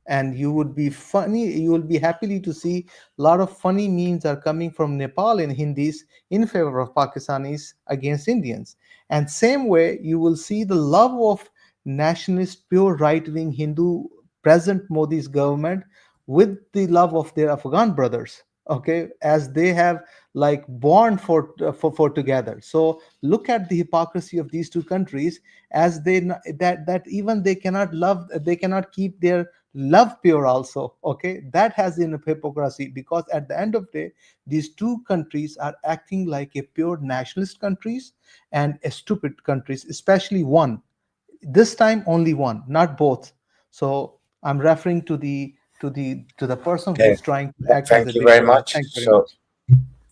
And you would be funny, you will be happily to see a lot of funny memes are coming from Nepal in Hindis in favor of Pakistanis against Indians. And same way, you will see the love of nationalist, pure right-wing Hindu present Modi's government with the love of their Afghan brothers. Okay, as they have like bond for together. So look at the hypocrisy of these two countries, as that even they cannot love, they cannot keep their love pure also. Okay, that has in hypocrisy, because at the end of the day, these two countries are acting like a pure nationalist countries and a stupid countries, especially one, this time only one, not both. So I'm referring to the person who Okay. is trying to act as a Thank you big very brother. much. Thank you very So,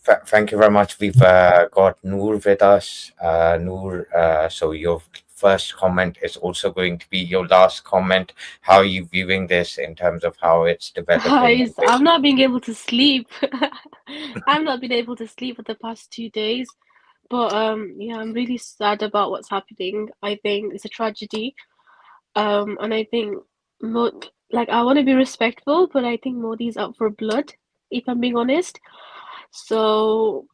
much. thank you very much. We've got Noor with us. Noor, so your first comment is also going to be your last comment. How are you viewing this in terms of how it's developing? Guys, I'm not being able to sleep. I've not been able to sleep for the past 2 days. But yeah, I'm really sad about what's happening. I think it's a tragedy. And I think Mo like I want to be respectful, but I think Modi's out for blood, if I'm being honest. So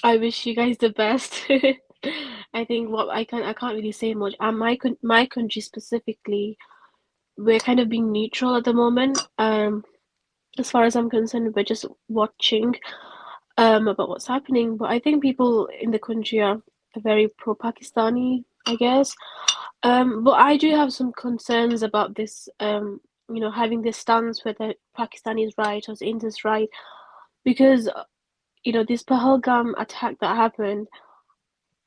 I wish you guys the best. I think what I can't really say much. And my country specifically, we're kind of being neutral at the moment. As far as I'm concerned, we're just watching about what's happening. But I think people in the country are very pro-Pakistani, I guess. But I do have some concerns about this, having this stance whether Pakistani is right or India is right, because this Pahalgam attack that happened.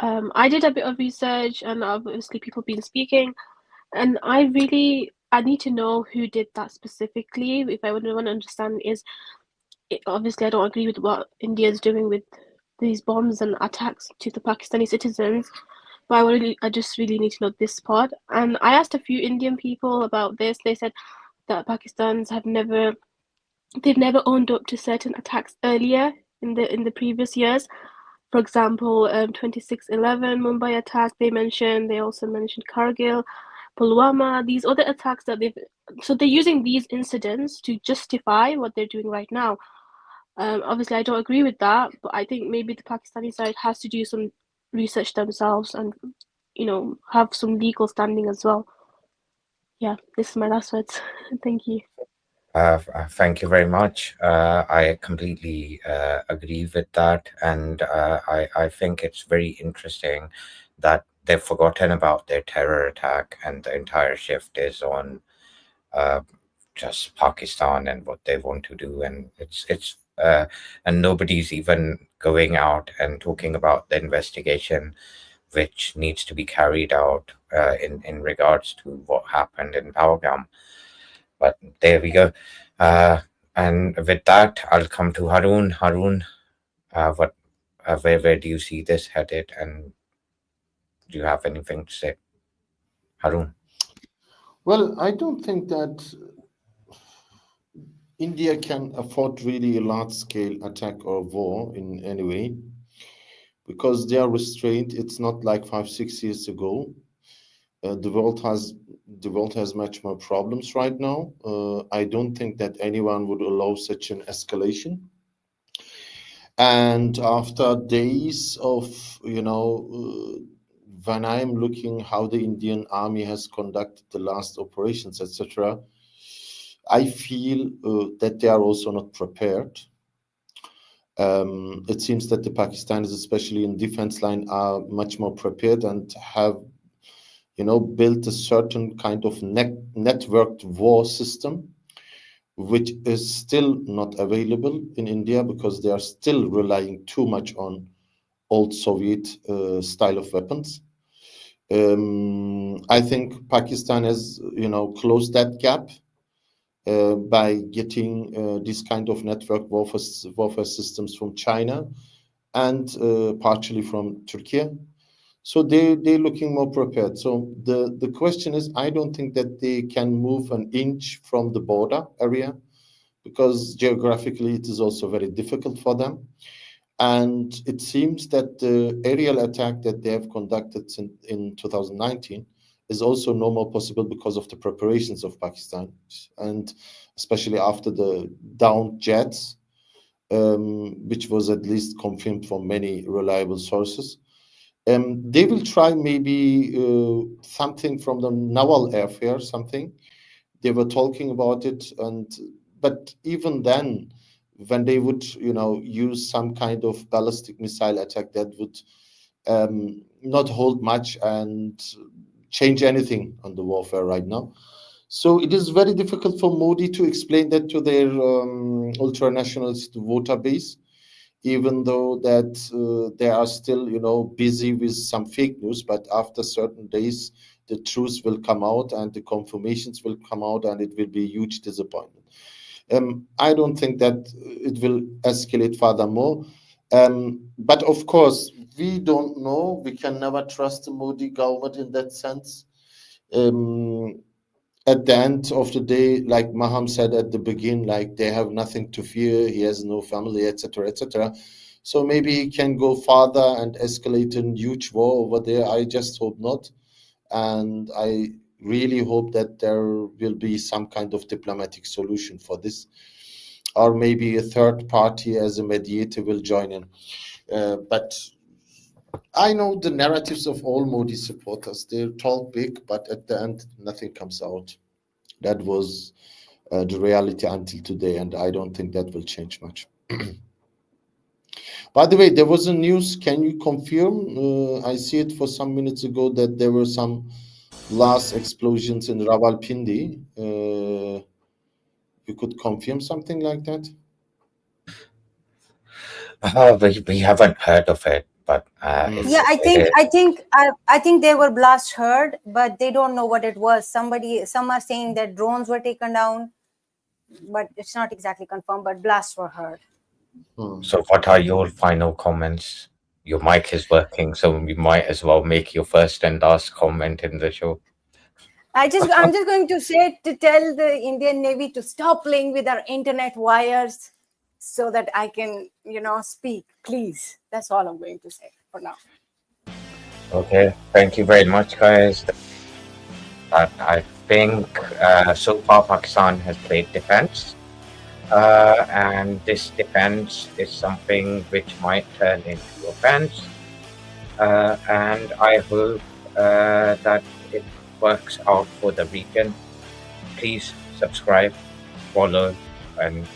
I did a bit of research, and obviously people been speaking, and I need to know who did that specifically. If I would want to understand is obviously I don't agree with what India is doing with these bombs and attacks to the Pakistani citizens, but I just really need to know this part. And I asked a few Indian people about this. They said that they've never owned up to certain attacks earlier in the previous years. For example, 26/11 Mumbai attack they mentioned. They also mentioned Kargil, Pulwama, these other attacks so they're using these incidents to justify what they're doing right now. Obviously, I don't agree with that, but I think maybe the Pakistani side has to do some research themselves and, have some legal standing as well. Yeah, this is my last words. Thank you. Thank you very much. I completely agree with that, and I think it's very interesting that they've forgotten about their terror attack, and the entire shift is on uh, just Pakistan and what they want to do, and and nobody's even going out and talking about the investigation which needs to be carried out in regards to what happened in Pahalgam. But there we go. Uh, and with that, I'll come to Harun. Harun, what, where do you see this headed, and do you have anything to say, Harun? Well, I don't think that India can afford really a large scale attack or war in any way because they are restrained. It's not like 5, 6 years ago. Uh, the world has the world has much more problems right now. I don't think that anyone would allow such an escalation. And after days of, when I'm looking how the Indian army has conducted the last operations, etc., I feel that they are also not prepared. It seems that the Pakistanis, especially in defense line, are much more prepared and have, built a certain kind of networked war system, which is still not available in India because they are still relying too much on old Soviet style of weapons. I think Pakistan has, closed that gap by getting this kind of network warfare systems from China and partially from Turkey. So they're looking more prepared. So the question is, I don't think that they can move an inch from the border area because geographically it is also very difficult for them. And it seems that the aerial attack that they have conducted in 2019 is also no more possible because of the preparations of Pakistan, and especially after the downed jets, which was at least confirmed from many reliable sources. They will try maybe something from the naval airfare, something. They were talking about it, but even then, when they would, use some kind of ballistic missile attack, that would not hold much and change anything on the warfare right now. So it is very difficult for Modi to explain that to their ultra-nationalist voter base, even though that they are still, busy with some fake news. But after certain days, the truth will come out and the confirmations will come out, and it will be a huge disappointment. I don't think that it will escalate furthermore. But of course, we don't know. We can never trust the Modi government in that sense. At the end of the day, like Maham said at the beginning, like they have nothing to fear. He has no family, etc., etc. So maybe he can go farther and escalate a huge war over there. I just hope not. And I really hope that there will be some kind of diplomatic solution for this, or maybe a third party as a mediator will join in. But I know the narratives of all Modi supporters. They talk big, but at the end, nothing comes out. That was the reality until today, and I don't think that will change much. By the way, there was a news. Can you confirm? I see it for some minutes ago that there were some blast explosions in Rawalpindi. You could confirm something like that? We haven't heard of it, but if Yeah, I think they were blast heard, but they don't know what it was. Some are saying that drones were taken down, but it's not exactly confirmed, but blasts were heard. So what are your final comments? Your mic is working, so you might as well make your first and last comment in the show. I'm just going to say to tell the Indian Navy to stop playing with our internet wires so that I can, speak, please. That's all I'm going to say for now. Okay, thank you very much, guys. I think so far Pakistan has played defense, and this defense is something which might turn into offense, and I hope that it works out for the region. Please subscribe, follow, and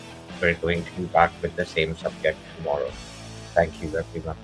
we're going to be back with the same subject tomorrow. Thank you, everyone.